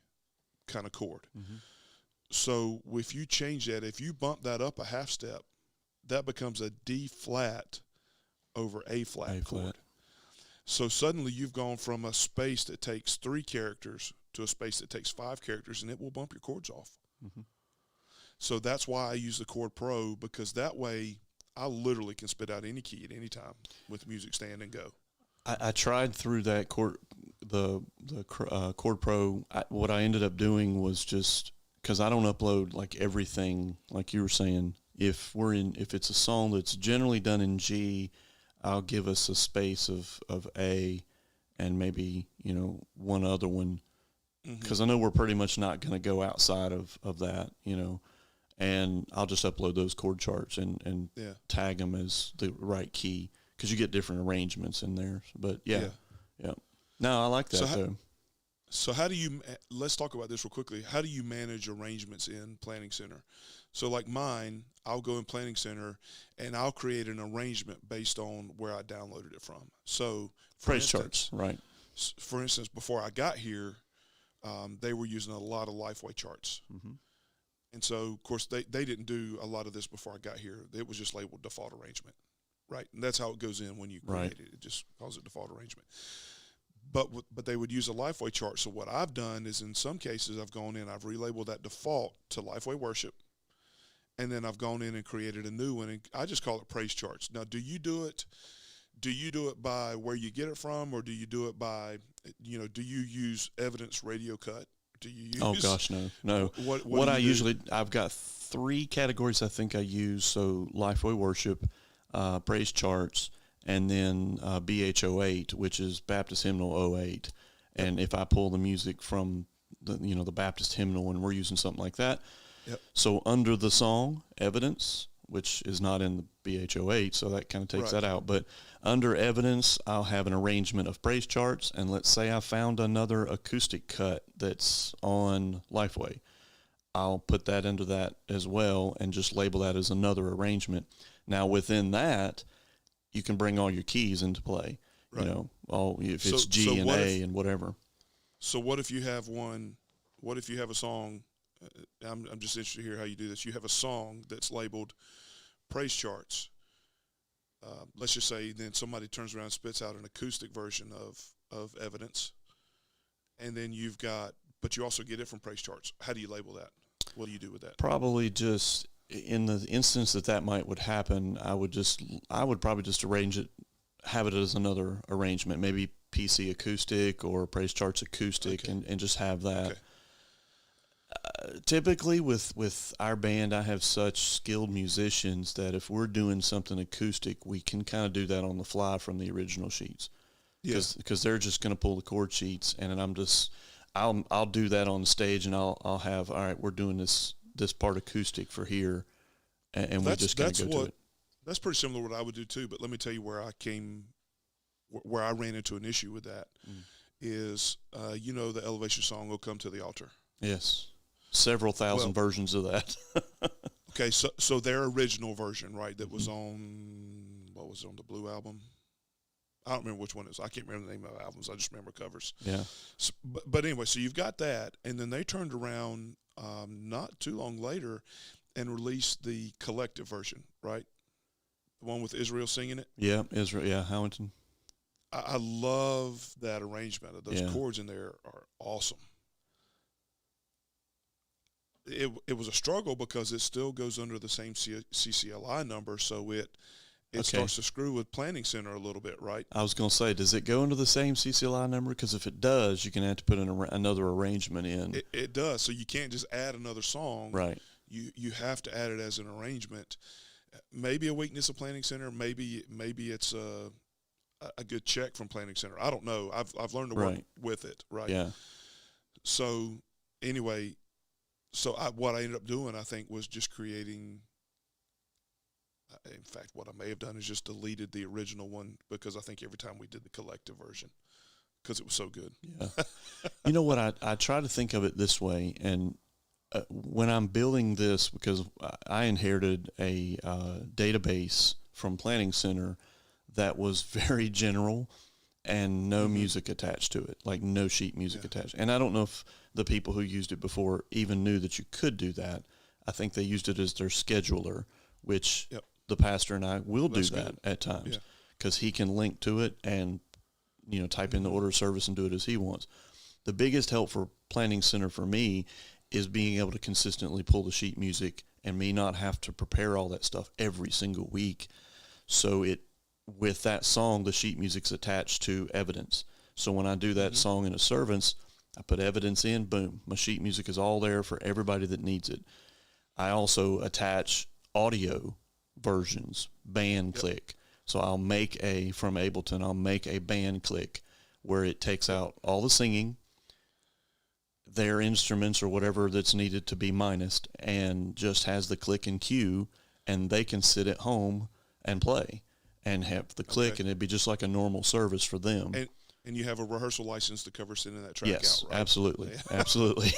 kind of chord. Mm-hmm. So if you change that, if you bump that up a half step, that becomes a D flat over A flat chord. So suddenly you've gone from a space that takes 3 characters to a space that takes 5 characters, and it will bump your chords off. Mm-hmm. So that's why I use the Chord Pro, because that way I literally can spit out any key at any time with Music Stand and go. I tried through that Chord Pro. What I ended up doing was just, because I don't upload like everything, like you were saying. If it's a song that's generally done in G, I'll give us a space of A, and maybe one other one, because I know we're pretty much not going to go outside of that, and I'll just upload those chord charts and tag them as the right key, because you get different arrangements in there. But yeah. No, I like that though. So how do you, let's talk about this real quickly. How do you manage arrangements in Planning Center? So like mine, I'll go in Planning Center and I'll create an arrangement based on where I downloaded it from. So Praise charts, right. For instance, before I got here, they were using a lot of Lifeway charts. Mm-hmm. And so, of course, they didn't do a lot of this before I got here. It was just labeled default arrangement, right? And that's how it goes in when you create it. It just calls it default arrangement. But they would use a Lifeway chart. So what I've done is in some cases I've gone in, I've relabeled that default to Lifeway Worship, and then I've gone in and created a new one, and I just call it Praise Charts. Now, do you do it by where you get it from, or do you do it by, do you use Evidence Radio Cut? Do you use? Oh gosh, no. What I usually, I've got 3 categories I think I use. So Lifeway Worship, Praise Charts, and then BH08, which is Baptist Hymnal 08. And if I pull the music from the Baptist hymnal, and we're using something like that. Yep. So under the song, Evidence, which is not in the BH08, so that kind of takes that out. But under Evidence, I'll have an arrangement of praise charts, and let's say I found another acoustic cut that's on Lifeway. I'll put that into that as well and just label that as another arrangement. Now, within that, you can bring all your keys into play, right. If it's G and A and whatever. So what if you have a song, I'm just interested to hear how you do this. You have a song that's labeled praise charts. Let's just say then somebody turns around and spits out an acoustic version of Evidence, and then but you also get it from praise charts. How do you label that? What do you do with that? Probably just in the instance that would happen, I would probably just arrange it, have it as another arrangement, maybe PC acoustic or praise charts acoustic, and just have that. Okay. Typically with our band, I have such skilled musicians that if we're doing something acoustic, we can kind of do that on the fly from the original sheets. Because they're just going to pull the chord sheets, and then I'll do that on the stage, and I'll have, all right, we're doing this part acoustic for here, and we just kind of go to it. That's pretty similar to what I would do too. But let me tell you where I ran into an issue with that is, the Elevation song "Will Come to the Altar." Yes. Several thousand versions of that. Okay, so their original version, right, that was what was it, on the Blue album? I don't remember which one it was. I can't remember the name of the albums. I just remember covers. Yeah. So, but anyway, so you've got that, and then they turned around not too long later and released the collective version, right? The one with Israel singing it. Yeah, Israel. Yeah, Howington. I love that arrangement. Those chords in there are awesome. It was a struggle because it still goes under the same CCLI number, so it starts to screw with Planning Center a little bit, right? I was going to say, does it go under the same CCLI number? Because if it does, you're going to have to put another arrangement in. It does. So you can't just add another song. Right. You have to add it as an arrangement. Maybe a weakness of Planning Center. Maybe it's a good check from Planning Center. I don't know. I've learned to work with it. Right. Yeah. So anyway, what I ended up doing, I think, was just creating. In fact, what I may have done is just deleted the original one because I think every time we did the collective version, because it was so good. Yeah. You know what? I try to think of it this way, and when I'm building this, because I inherited a database from Planning Center that was very general and no music attached to it, like no sheet music attached. And I don't know if the people who used it before even knew that you could do that. I think they used it as their scheduler, which the pastor and I will do that at times because he can link to it and, type in the order of service and do it as he wants. The biggest help for Planning Center for me is being able to consistently pull the sheet music and me not have to prepare all that stuff every single week. So with that song, the sheet music's attached to evidence. So when I do that song in a servants, I put evidence in, boom, my sheet music is all there for everybody that needs it. I also attach audio versions, band click. So I'll make from Ableton, I'll make a band click where it takes out all the singing, their instruments or whatever that's needed to be minused, and just has the click and cue, and they can sit at home and play and have the click, and it'd be just like a normal service for them. And you have a rehearsal license to cover sending that track out, right? Absolutely. Yeah. Absolutely.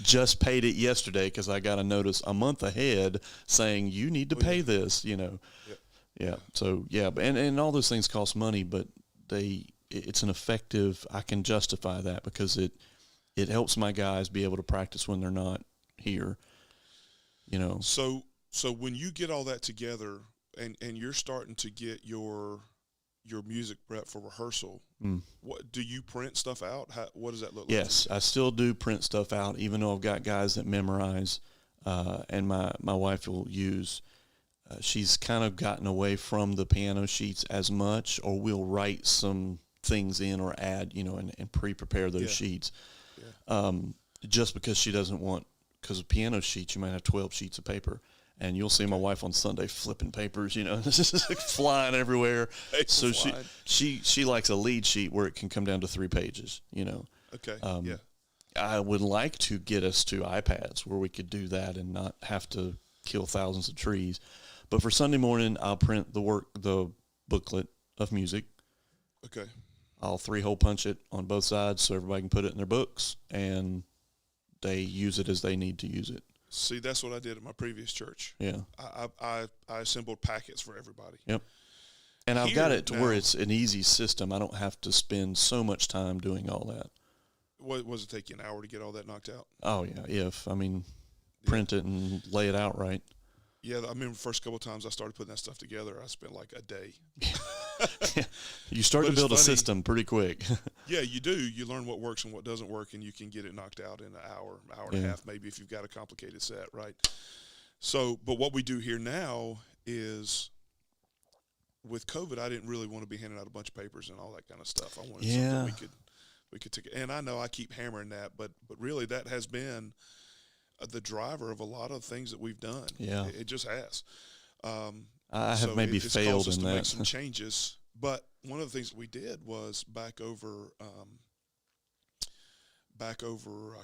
Just paid it yesterday because I got a notice a month ahead saying you need to pay this, Yeah. So, and all those things cost money, but it's an effective, I can justify that because it helps my guys be able to practice when they're not here, So when you get all that together and you're starting to get your music prep for rehearsal, what do you print stuff out? What does that look like? Yes, I still do print stuff out, even though I've got guys that memorize, and my wife will use. She's kind of gotten away from the piano sheets as much, or we'll write some things in or add, and pre-prepare those sheets. Yeah. Just because she doesn't want, because of piano sheets, you might have 12 sheets of paper. And you'll see my wife on Sunday flipping papers, just like flying everywhere. So she likes a lead sheet where it can come down to 3 pages, Okay. I would like to get us to iPads where we could do that and not have to kill thousands of trees. But for Sunday morning, I'll print the booklet of music. Okay. I'll 3-hole punch it on both sides so everybody can put it in their books, and they use it as they need to use it. See, that's what I did at my previous church. Yeah. I assembled packets for everybody. Yep. And I've got it to where it's an easy system. I don't have to spend so much time doing all that. What does it take you, an hour to get all that knocked out? Oh, yeah. Print it and lay it out right. Yeah, I remember the first couple of times I started putting that stuff together, I spent like a day. You start to build a system pretty quick. Yeah, you do. You learn what works and what doesn't work, and you can get it knocked out in an hour and a half, maybe, if you've got a complicated set, right? So, but what we do here now is, with COVID, I didn't really want to be handing out a bunch of papers and all that kind of stuff. I wanted something we could take. And I know I keep hammering that, but really that has been the driver of a lot of things that we've done. Yeah, it just has. I have maybe failed in that. Make some changes, but one of the things that we did was back over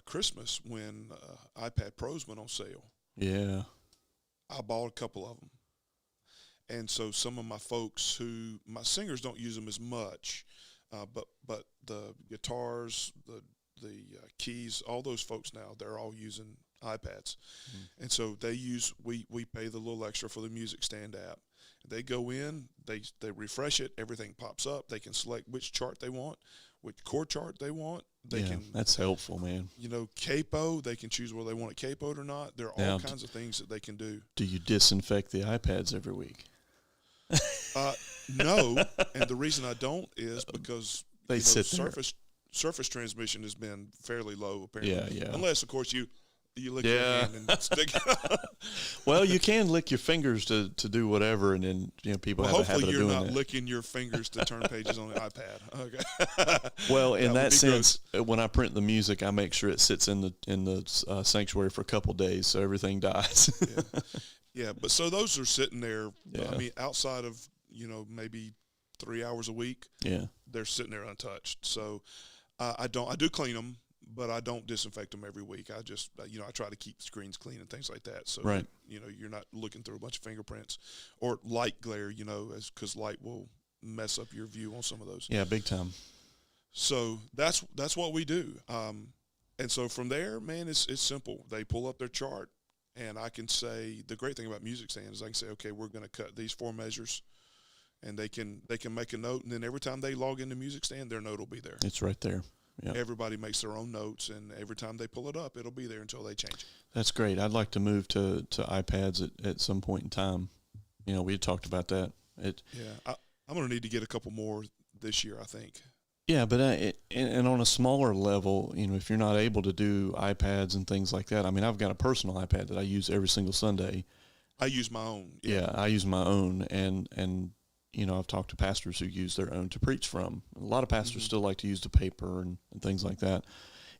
Christmas when iPad Pros went on sale. Yeah, I bought a couple of them, And so some of my folks my singers don't use them as much, but the guitars, the keys, all those folks now, they're all using iPads. And so we pay the little extra for the music stand app. They go in, they refresh it, everything pops up. They can select which chart they want, which chord chart they want. They can, that's helpful, man. capo, they can choose whether they want it capoed or not. There are all kinds of things that they can do. Do you disinfect the iPads every week? No, and the reason I don't is because they sit there. Surface transmission has been fairly low, apparently. Yeah. Unless, of course, you lick your hand and stick it. Well, you can lick your fingers to do whatever, and then people have a habit of doing that. Hopefully, you're not licking your fingers to turn pages on the iPad. Okay. Well, in that sense, when I print the music, I make sure it sits in the sanctuary for a couple days, so everything dies. Yeah, but so those are sitting there. Yeah. I mean, outside of maybe 3 hours a week. Yeah, they're sitting there untouched. So I do clean them, but I don't disinfect them every week. I just I try to keep screens clean and things like that. So right. You're not looking through a bunch of fingerprints or light glare. Because light will mess up your view on some of those. Yeah, big time. So that's what we do. And so from there, man, it's simple. They pull up their chart. And I can say, the great thing about Music Stand is I can say, okay, we're going to cut these 4 measures, and they can make a note, and then every time they log into Music Stand, their note will be there. It's right there. Yeah. Everybody makes their own notes, and every time they pull it up, it'll be there until they change it. That's great. I'd like to move to iPads at some point in time. We had talked about that. I'm going to need to get a couple more this year, I think. Yeah, but and on a smaller level, if you're not able to do iPads and things like that, I mean, I've got a personal iPad that I use every single Sunday. I use my own. Yeah, I use my own, and I've talked to pastors who use their own to preach from. A lot of pastors still like to use the paper and things like that.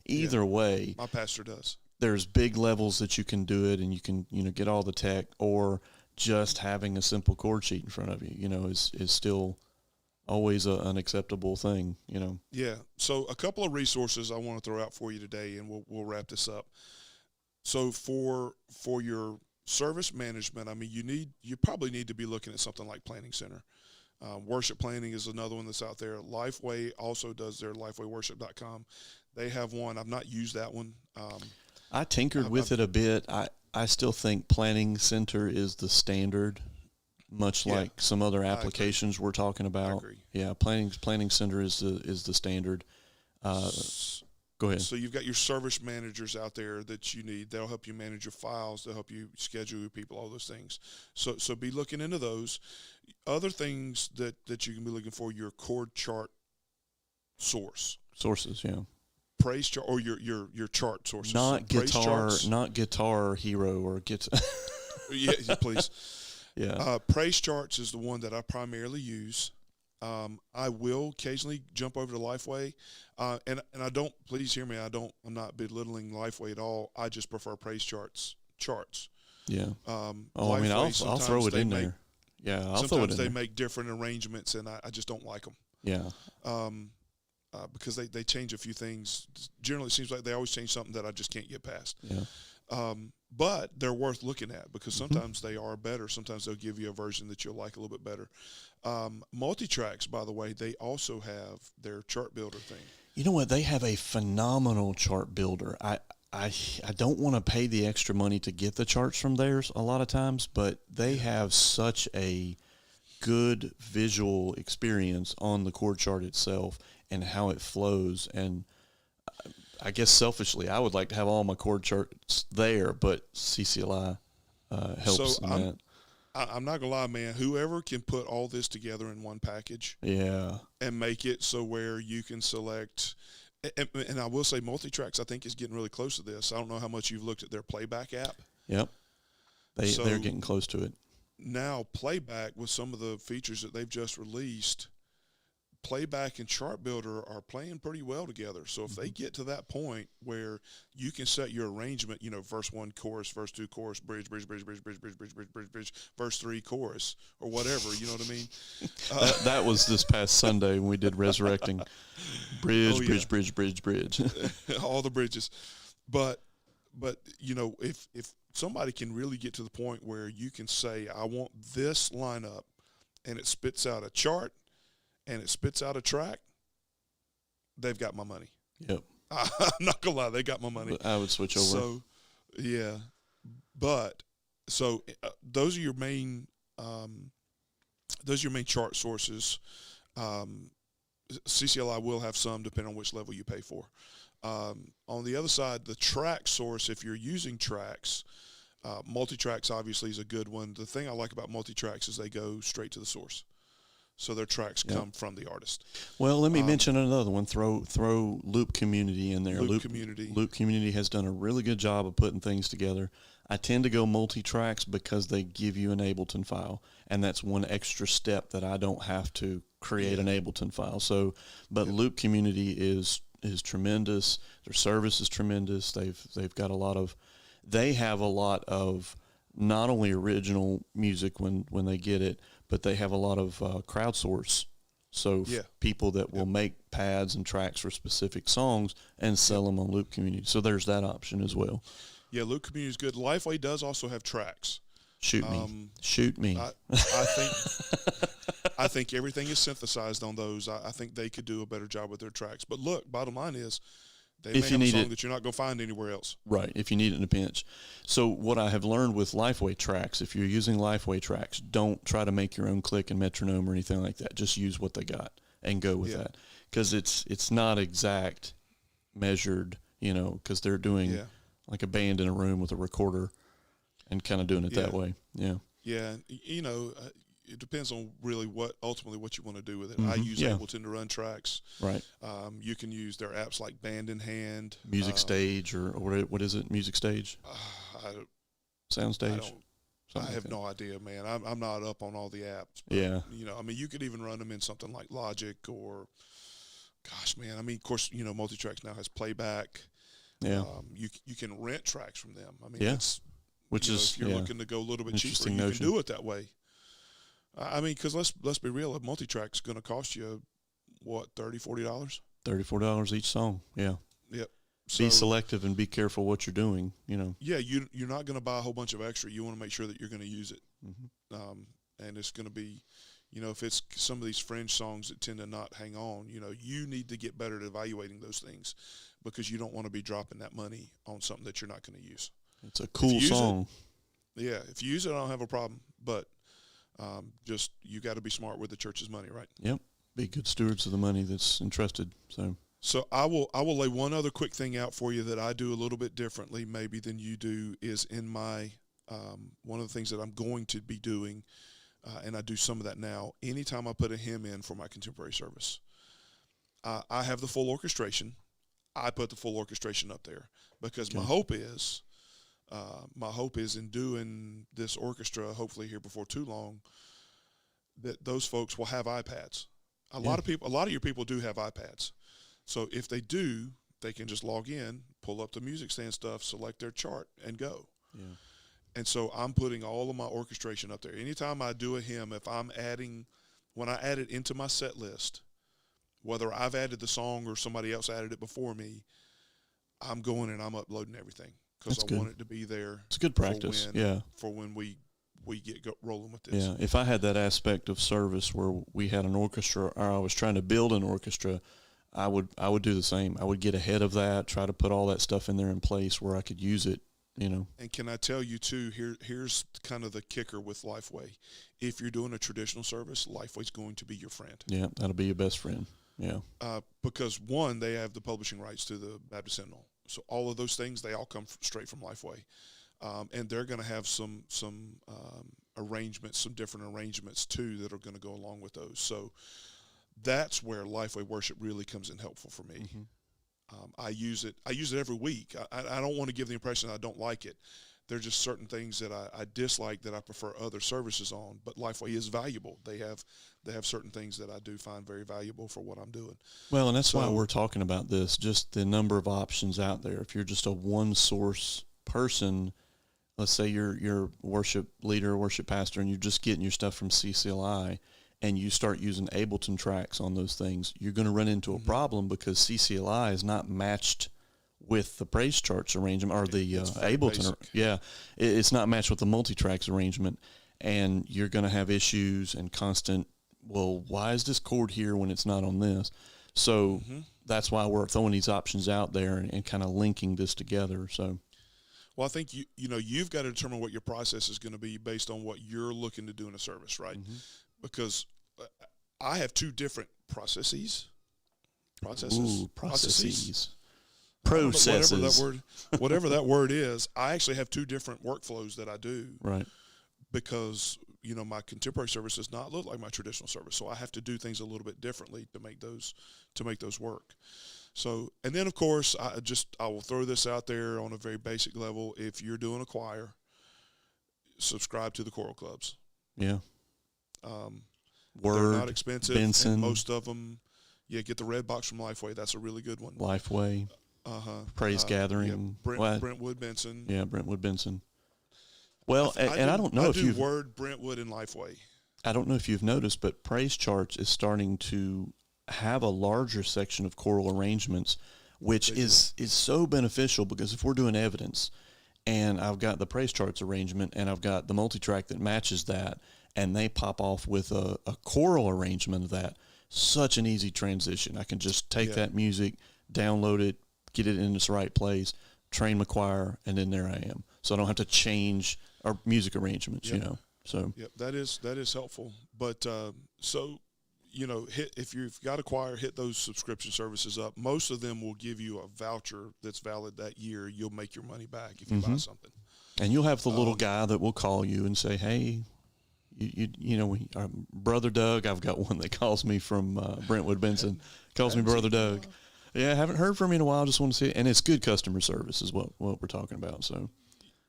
Either way, my pastor does. There's big levels that you can do it, and you can get all the tech, or just having a simple chord sheet in front of you, is still always an acceptable thing, Yeah. So a couple of resources I want to throw out for you today, and we'll wrap this up. So for your service management, I mean, you probably need to be looking at something like Planning Center. Worship Planning is another one that's out there. Lifeway also does their lifewayworship.com. They have one. I've not used that one. I tinkered with it a bit. I still think Planning Center is the standard. Much like some other applications we're talking about. I agree. Yeah, Planning Center is the standard. Go ahead. So you've got your service managers out there that you need. They'll help you manage your files. They'll help you schedule your people, all those things. So be looking into those. Other things that you can be looking for, your chord chart sources, yeah. Praise chart, or your chart sources. Not Guitar Hero or Guitar. Yeah, please. Yeah. Praise Charts is the one that I primarily use. I will occasionally jump over to Lifeway, and I don't. Please hear me. I'm not belittling Lifeway at all. I just prefer Praise Charts. Yeah. Lifeway, I mean, I'll throw it in there. Yeah, I'll throw it in sometimes they there. make different arrangements, and I just don't like them. Yeah. Because they change a few things. Generally, it seems like they always change something that I just can't get past. Yeah. But they're worth looking at because sometimes they are better. Sometimes they'll give you a version that you'll like a little bit better. Multitracks, by the way, they also have their chart builder thing. You know what? They have a phenomenal chart builder. I don't want to pay the extra money to get the charts from theirs a lot of times, but they have such a good visual experience on the chord chart itself and how it flows. And I guess selfishly, I would like to have all my chord charts there, but CCLI helps in that. I'm not gonna lie, man. Whoever can put all this together in one package, and make it so where you can select. And I will say, Multitracks, I think, is getting really close to this. I don't know how much you've looked at their Playback app. Yep, they're getting close to it now. Playback, with some of the features that they've just released, Playback and Chart Builder are playing pretty well together. So if they get to that point where you can set your arrangement, verse 1 chorus, verse 2 chorus, bridge, verse 3 chorus, or whatever, you know what I mean? That was this past Sunday when we did Resurrecting. Bridge. All the bridges. But if somebody can really get to the point where you can say, I want this lineup, and it spits out a chart and it spits out a track, they've got my money. Yep. I'm not gonna lie, they got my money. But I would switch over. So, yeah, but so those are your main chart sources. CCLI will have some depending on which level you pay for. On the other side, the track source, if you're using tracks, multi-tracks obviously is a good one. The thing I like about multi-tracks is they go straight to the source. So their tracks come from the artist. Well, let me mention another one. Throw Loop Community in there. Loop Community. Loop Community has done a really good job of putting things together. I tend to go multi-tracks because they give you an Ableton file, and that's one extra step that I don't have to create an Ableton file. So, but Loop Community is tremendous. Their service is tremendous. They've got they have a lot of not only original music when they get it, but they have a lot of crowdsource. So people that will make pads and tracks for specific songs and sell them on Loop Community. So there's that option as well. Yeah, Loop Community is good. Lifeway does also have tracks. Shoot me. Shoot me. I think everything is synthesized on those. I think they could do a better job with their tracks. But look, bottom line is, they may have a song that you're not going to find anywhere else. Right, if you need it in a pinch. So what I have learned with Lifeway tracks, if you're using Lifeway tracks, don't try to make your own click and metronome or anything like that. Just use what they got and go with that. Because it's not exact measured, because they're doing like a band in a room with a recorder and kind of doing it that way. Yeah. Yeah, it depends on really ultimately what you want to do with it. I use Ableton to run tracks. Right. You can use their apps like Band in Hand, Music Stage, or what is it? Music Stage, Soundstage. I have no idea, man. I'm not up on all the apps. But, you could even run them in something like Logic or, gosh, man. Of course, Multitracks now has playback. Yeah. You can rent tracks from them. It's which is if you're looking to go a little bit cheaper, you can do it that way. Because let's be real, a multi-track's going to cost you, what, $30, $40? $34 each song, yeah. Yep. Be selective and be careful what you're doing, Yeah, you're not going to buy a whole bunch of extra. You want to make sure that you're going to use it. And it's going to be, if it's some of these fringe songs that tend to not hang on, you need to get better at evaluating those things because you don't want to be dropping that money on something that you're not going to use. It's a cool song. If you use it, I don't have a problem, but just you got to be smart with the church's money, right? Yep. Be good stewards of the money that's entrusted. So I will lay one other quick thing out for you that I do a little bit differently maybe than you do is in my one of the things that I'm going to be doing, and I do some of that now. Anytime I put a hymn in for my contemporary service, I have the full orchestration. I put the full orchestration up there because my hope is in doing this orchestra, hopefully here before too long, that those folks will have iPads. A lot of your people do have iPads. So if they do, they can just log in, pull up the music stand stuff, select their chart, and go. Yeah. And so I'm putting all of my orchestration up there. Anytime I do a hymn, when I add it into my set list, whether I've added the song or somebody else added it before me, I'm going and I'm uploading everything. Because I want it to be there. It's good practice, for when we get rolling with this. Yeah, if I had that aspect of service where we had an orchestra or I was trying to build an orchestra, I would do the same. I would get ahead of that, try to put all that stuff in there in place where I could use it, And can I tell you, too, here's kind of the kicker with Lifeway. If you're doing a traditional service, Lifeway's going to be your friend. Yeah, that'll be your best friend, yeah. Because, one, they have the publishing rights to the Baptist Sentinel. So all of those things, they all come straight from Lifeway. And they're going to have some arrangements, some different arrangements, too, that are going to go along with those. So that's where Lifeway Worship really comes in helpful for me. Mm-hmm. I use it every week. I don't want to give the impression I don't like it. There are just certain things that I dislike that I prefer other services on, but Lifeway is valuable. They have certain things that I do find very valuable for what I'm doing. Well, and that's why we're talking about this, just the number of options out there. If you're just a one-source person, let's say you're a worship leader, worship pastor, and you're just getting your stuff from CCLI, and you start using Ableton tracks on those things, you're going to run into a problem because CCLI is not matched with the Praise Charts arrangement or the It's very Ableton. basic. It's not matched with the multi-tracks arrangement, and you're going to have issues and constant. Well, why is this chord here when it's not on this? So that's why we're throwing these options out there and kind of linking this together. So. Well, I think you've got to determine what your process is going to be based on what you're looking to do in a service, right? Because I have two different processes. Ooh, processes. Processes. Whatever that word is, I actually have two different workflows that I do. Right. Because my contemporary service does not look like my traditional service, so I have to do things a little bit differently to make those work. So, and then of course, I will throw this out there on a very basic level. If you're doing a choir, subscribe to the choral clubs. Yeah. They're not expensive. Benson. And most of them, get the red box from Lifeway. That's a really good one. Lifeway. Praise Gathering. Brentwood Benson. Yeah, Brentwood Benson. Well, I don't know if you've Word, Brentwood, and Lifeway. I don't know if you've noticed, but Praise Charts is starting to have a larger section of choral arrangements, which is so beneficial, because if we're doing evidence and I've got the Praise Charts arrangement and I've got the multi-track that matches that, and they pop off with a choral arrangement of that, such an easy transition. I can just take that music, download it, get it in its right place, train my choir, and then there I am. So I don't have to change our music arrangements, So that is helpful. But if you've got a choir, hit those subscription services up. Most of them will give you a voucher that's valid that year. You'll make your money back if you buy something. And you'll have the little guy that will call you and say, "Hey, Brother Doug." I've got one that calls me from Brentwood Benson. Calls me Brother Doug. Yeah, I haven't heard from you in a while. Just want to see it. And it's good customer service is what we're talking about. So.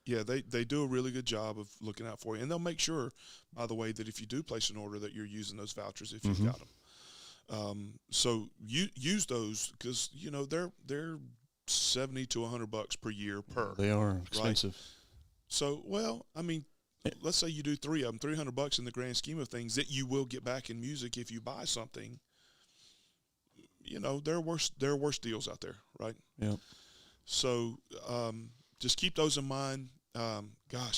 Yeah, they do a really good job of looking out for you. And they'll make sure, by the way, that if you do place an order that you're using those vouchers if you've got them. So you use those because, they're $70 to $100 per year per. They are expensive. Right? So, let's say you do three of them, $300 in the grand scheme of things that you will get back in music if you buy something. There are worse deals out there, right? Yeah. So just keep those in mind.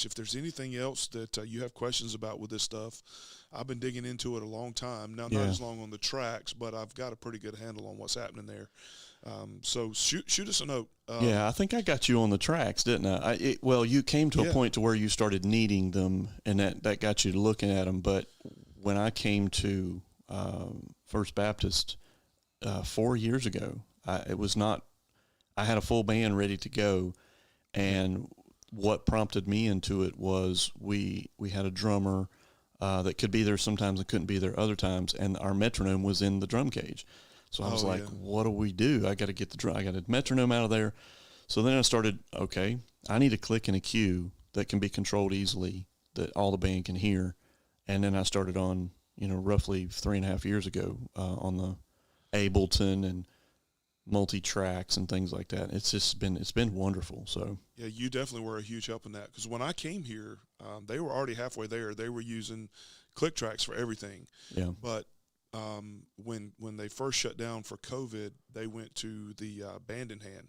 If there's anything else that you have questions about with this stuff, I've been digging into it a long time. Now, not as long on the tracks, but I've got a pretty good handle on what's happening there. So shoot us a note. I think I got you on the tracks, didn't I? You came to a point to where you started needing them, and that got you to looking at them. But when I came to First Baptist 4 years ago, I had a full band ready to go, and what prompted me into it was we had a drummer that could be there sometimes and couldn't be there other times, and our metronome was in the drum cage. So I was what do we do? I got to get I got a metronome out of there. So then I started, I need a click and a cue that can be controlled easily, that all the band can hear. And then I started on, roughly 3.5 years ago on the Ableton and multi-tracks and things like that. It's been wonderful. So yeah, you definitely were a huge help in that, because when I came here, they were already halfway there. They were using click tracks for everything. Yeah. But when they first shut down for COVID, they went to the Band in Hand.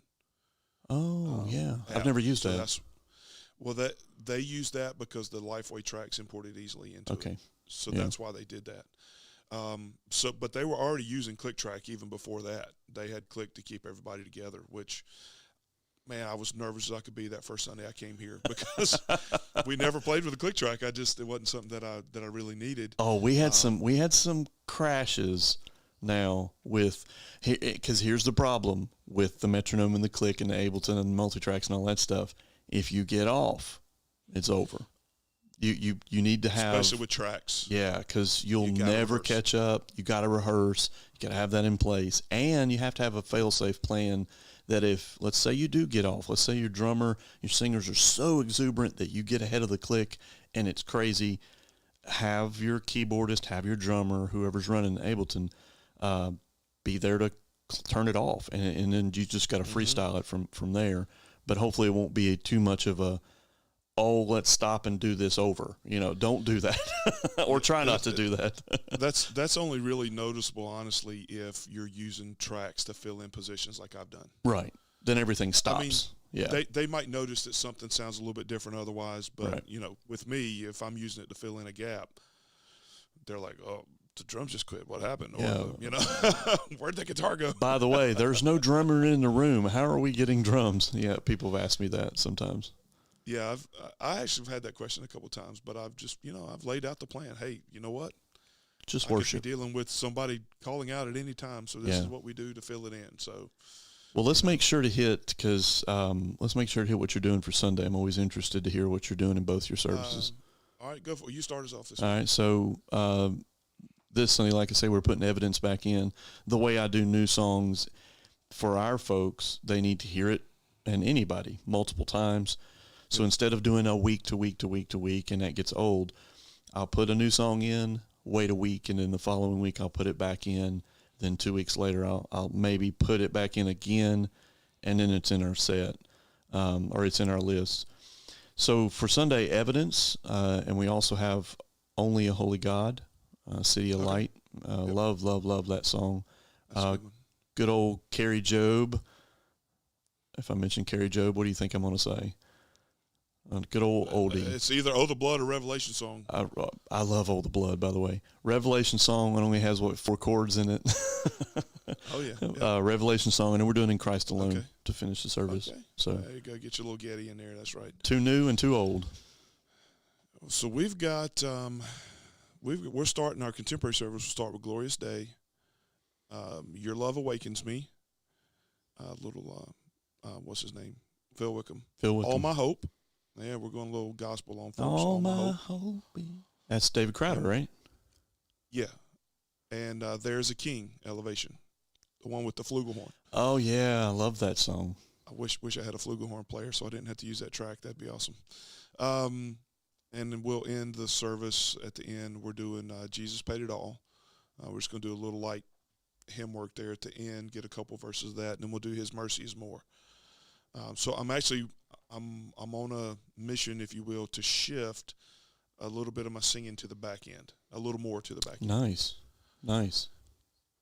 Oh yeah, I've never used that. That they used that because the Lifeway tracks imported easily into it. So that's why they did that. But they were already using ClickTrack even before that. They had Click to keep everybody together, which, man, I was nervous as I could be that first Sunday I came here, because we never played with a ClickTrack. It wasn't something that I really needed. Oh, we had some crashes now because here's the problem with the metronome and the click and the Ableton and the multi-tracks and all that stuff. If you get off, it's over. You need to have, especially with tracks. Yeah, because you'll never catch up. You got to rehearse. You got to have that in place, and you have to have a fail-safe plan that if, let's say you do get off, let's say your drummer, your singers are so exuberant that you get ahead of the click and it's crazy, have your keyboardist, have your drummer, whoever's running Ableton, be there to turn it off, and then you just got to freestyle it from there. But hopefully it won't be too much of a, let's stop and do this over. Don't do that, or try not to do that. That's only really noticeable, honestly, if you're using tracks to fill in positions like I've done. Right. then everything I stops. mean, Yeah. they might notice that something sounds a little bit different otherwise, but Right. you know, with me, if I'm using it to fill in a gap, they're like, "Oh, the drums just quit. What happened?" Or Yeah. you know, where'd the guitar go? By the way, there's no drummer in the room. How are we getting drums? Yeah, people have asked me that sometimes. Yeah, I actually have had that question a couple of times, but I've just I've laid out the plan. Hey, you know what? Just I could worship. be dealing with somebody calling out at any time, so this Yeah. is what we do to fill it in. So Well, let's make sure to hit because let's make sure to hit what you're doing for Sunday. I'm always interested to hear what you're doing in both your services. all right, go for it. You start us off this All right, so this Sunday, like I say, we're putting evidence back in. The way I do new songs for our folks, they need to hear it, and anybody multiple times. So instead of doing a week to week to week to week, and that gets old, I'll put a new song in, wait a week, and then the following week I'll put it back in. Then 2 weeks later, I'll maybe put it back in again, and then it's in our set, or it's in our list. So for Sunday, evidence, and we also have Only a Holy God, City of Okay. Light. Love, love, love that song. That's a good one. Good old Carrie Job. If I mention Carrie Job, what do you think I'm going to say? Good old oldie. It's either "Oh the Blood" or "Revelation Song." I love All the Blood, by the way. Revelation Song only has, 4 chords in it? Oh yeah. Revelation Song, and then we're doing In Christ Alone Okay. to finish the service. Okay. So There you go. Get your little Getty in there. That's right. too new and too old. So we've got we're starting our contemporary service. We'll start with "Glorious Day." "Your Love Awakens Me." What's his name? Phil Wickham. Phil Wickham. "All My Hope." Yeah, we're going a little gospel on folks. All my hope. That's David Crowder, right? Yeah. And "There's a King," Elevation, the one with the flugelhorn. Oh yeah, I love that song. I wish I had a flugelhorn player so I didn't have to use that track. That'd be awesome. And then we'll end the service at the end. We're doing "Jesus Paid It All." We're just going to do a little light hymn work there at the end, get a couple verses of that, and then we'll do "His Mercy Is More." So I'm on a mission, if you will, to shift a little bit of my singing to the back end, a little more to the back end. Nice.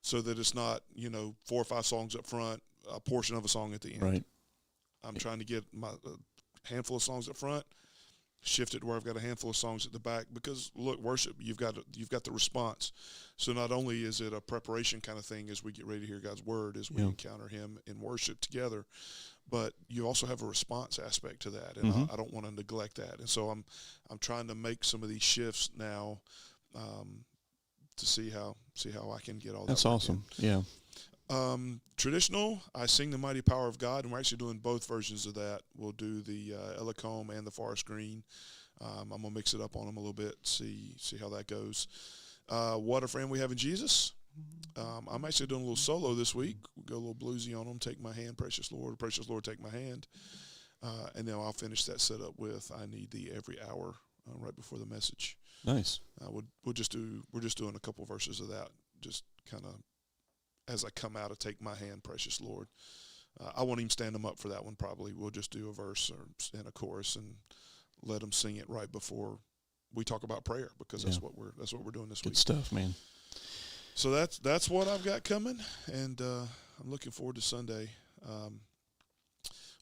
So that it's not, 4 or 5 songs up front, a portion of a song at the end. Right. I'm trying to get my handful of songs up front, shift it to where I've got a handful of songs at the back. Because look, worship, you've got the response. So not only is it a preparation kind of thing as we get ready to hear God's word, as we encounter Him in worship together, but you also have a response aspect to that, and I don't want to neglect that. And so I'm trying to make some of these shifts now to see how I can get all that. That's work awesome. Yeah. in. Traditional, I Sing the Mighty Power of God, and we're actually doing both versions of that. We'll do the Ellicombe and the Forest Green. I'm gonna mix it up on them a little bit, see how that goes. What a Friend We Have in Jesus. I'm actually doing a little solo this week. We'll go a little bluesy on them. Take My Hand, Precious Lord, take my hand. And then I'll finish that setup with I Need Thee Every Hour right before the message. Nice. We're just doing a couple verses of that, just kind of as I come out of Take My Hand, Precious Lord. I won't even stand them up for that one. Probably we'll just do a verse and a chorus and let them sing it right before we talk about prayer, because that's what we're doing this Good week. stuff, man. So that's what I've got coming, and I'm looking forward to Sunday.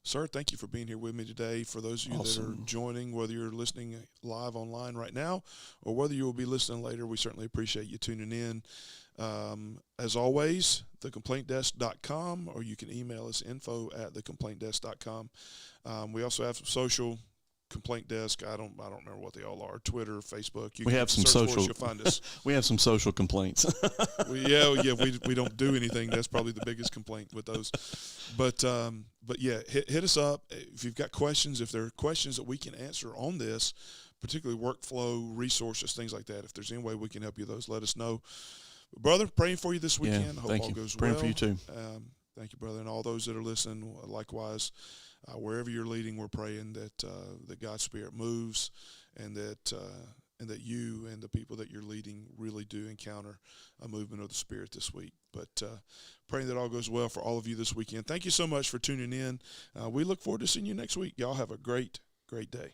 Sir, thank you for being here with me today. For those of you that are joining, whether you're listening live online right now or whether you will be listening later, we certainly appreciate you tuning in. As always, thecomplaintdesk.com, or you can email us info@thecomplaintdesk.com. We also have some social. Complaint Desk. I don't remember what they all are. Twitter, Facebook. We have some social. You'll find us. We have some social complaints. We don't do anything. That's probably the biggest complaint with those. But yeah, hit us up if you've got questions. If there are questions that we can answer on this, particularly workflow, resources, things like that. If there's any way we can help you, those let us know. Brother, praying for you this weekend. Hope thank all you. goes Praying well. for you too. Thank you, brother, and all those that are listening. Likewise. Wherever you're leading, we're praying that God's Spirit moves, and that you and the people that you're leading really do encounter a movement of the Spirit this week. But praying that all goes well for all of you this weekend. Thank you so much for tuning in. We look forward to seeing you next week. Y'all have a great, great day.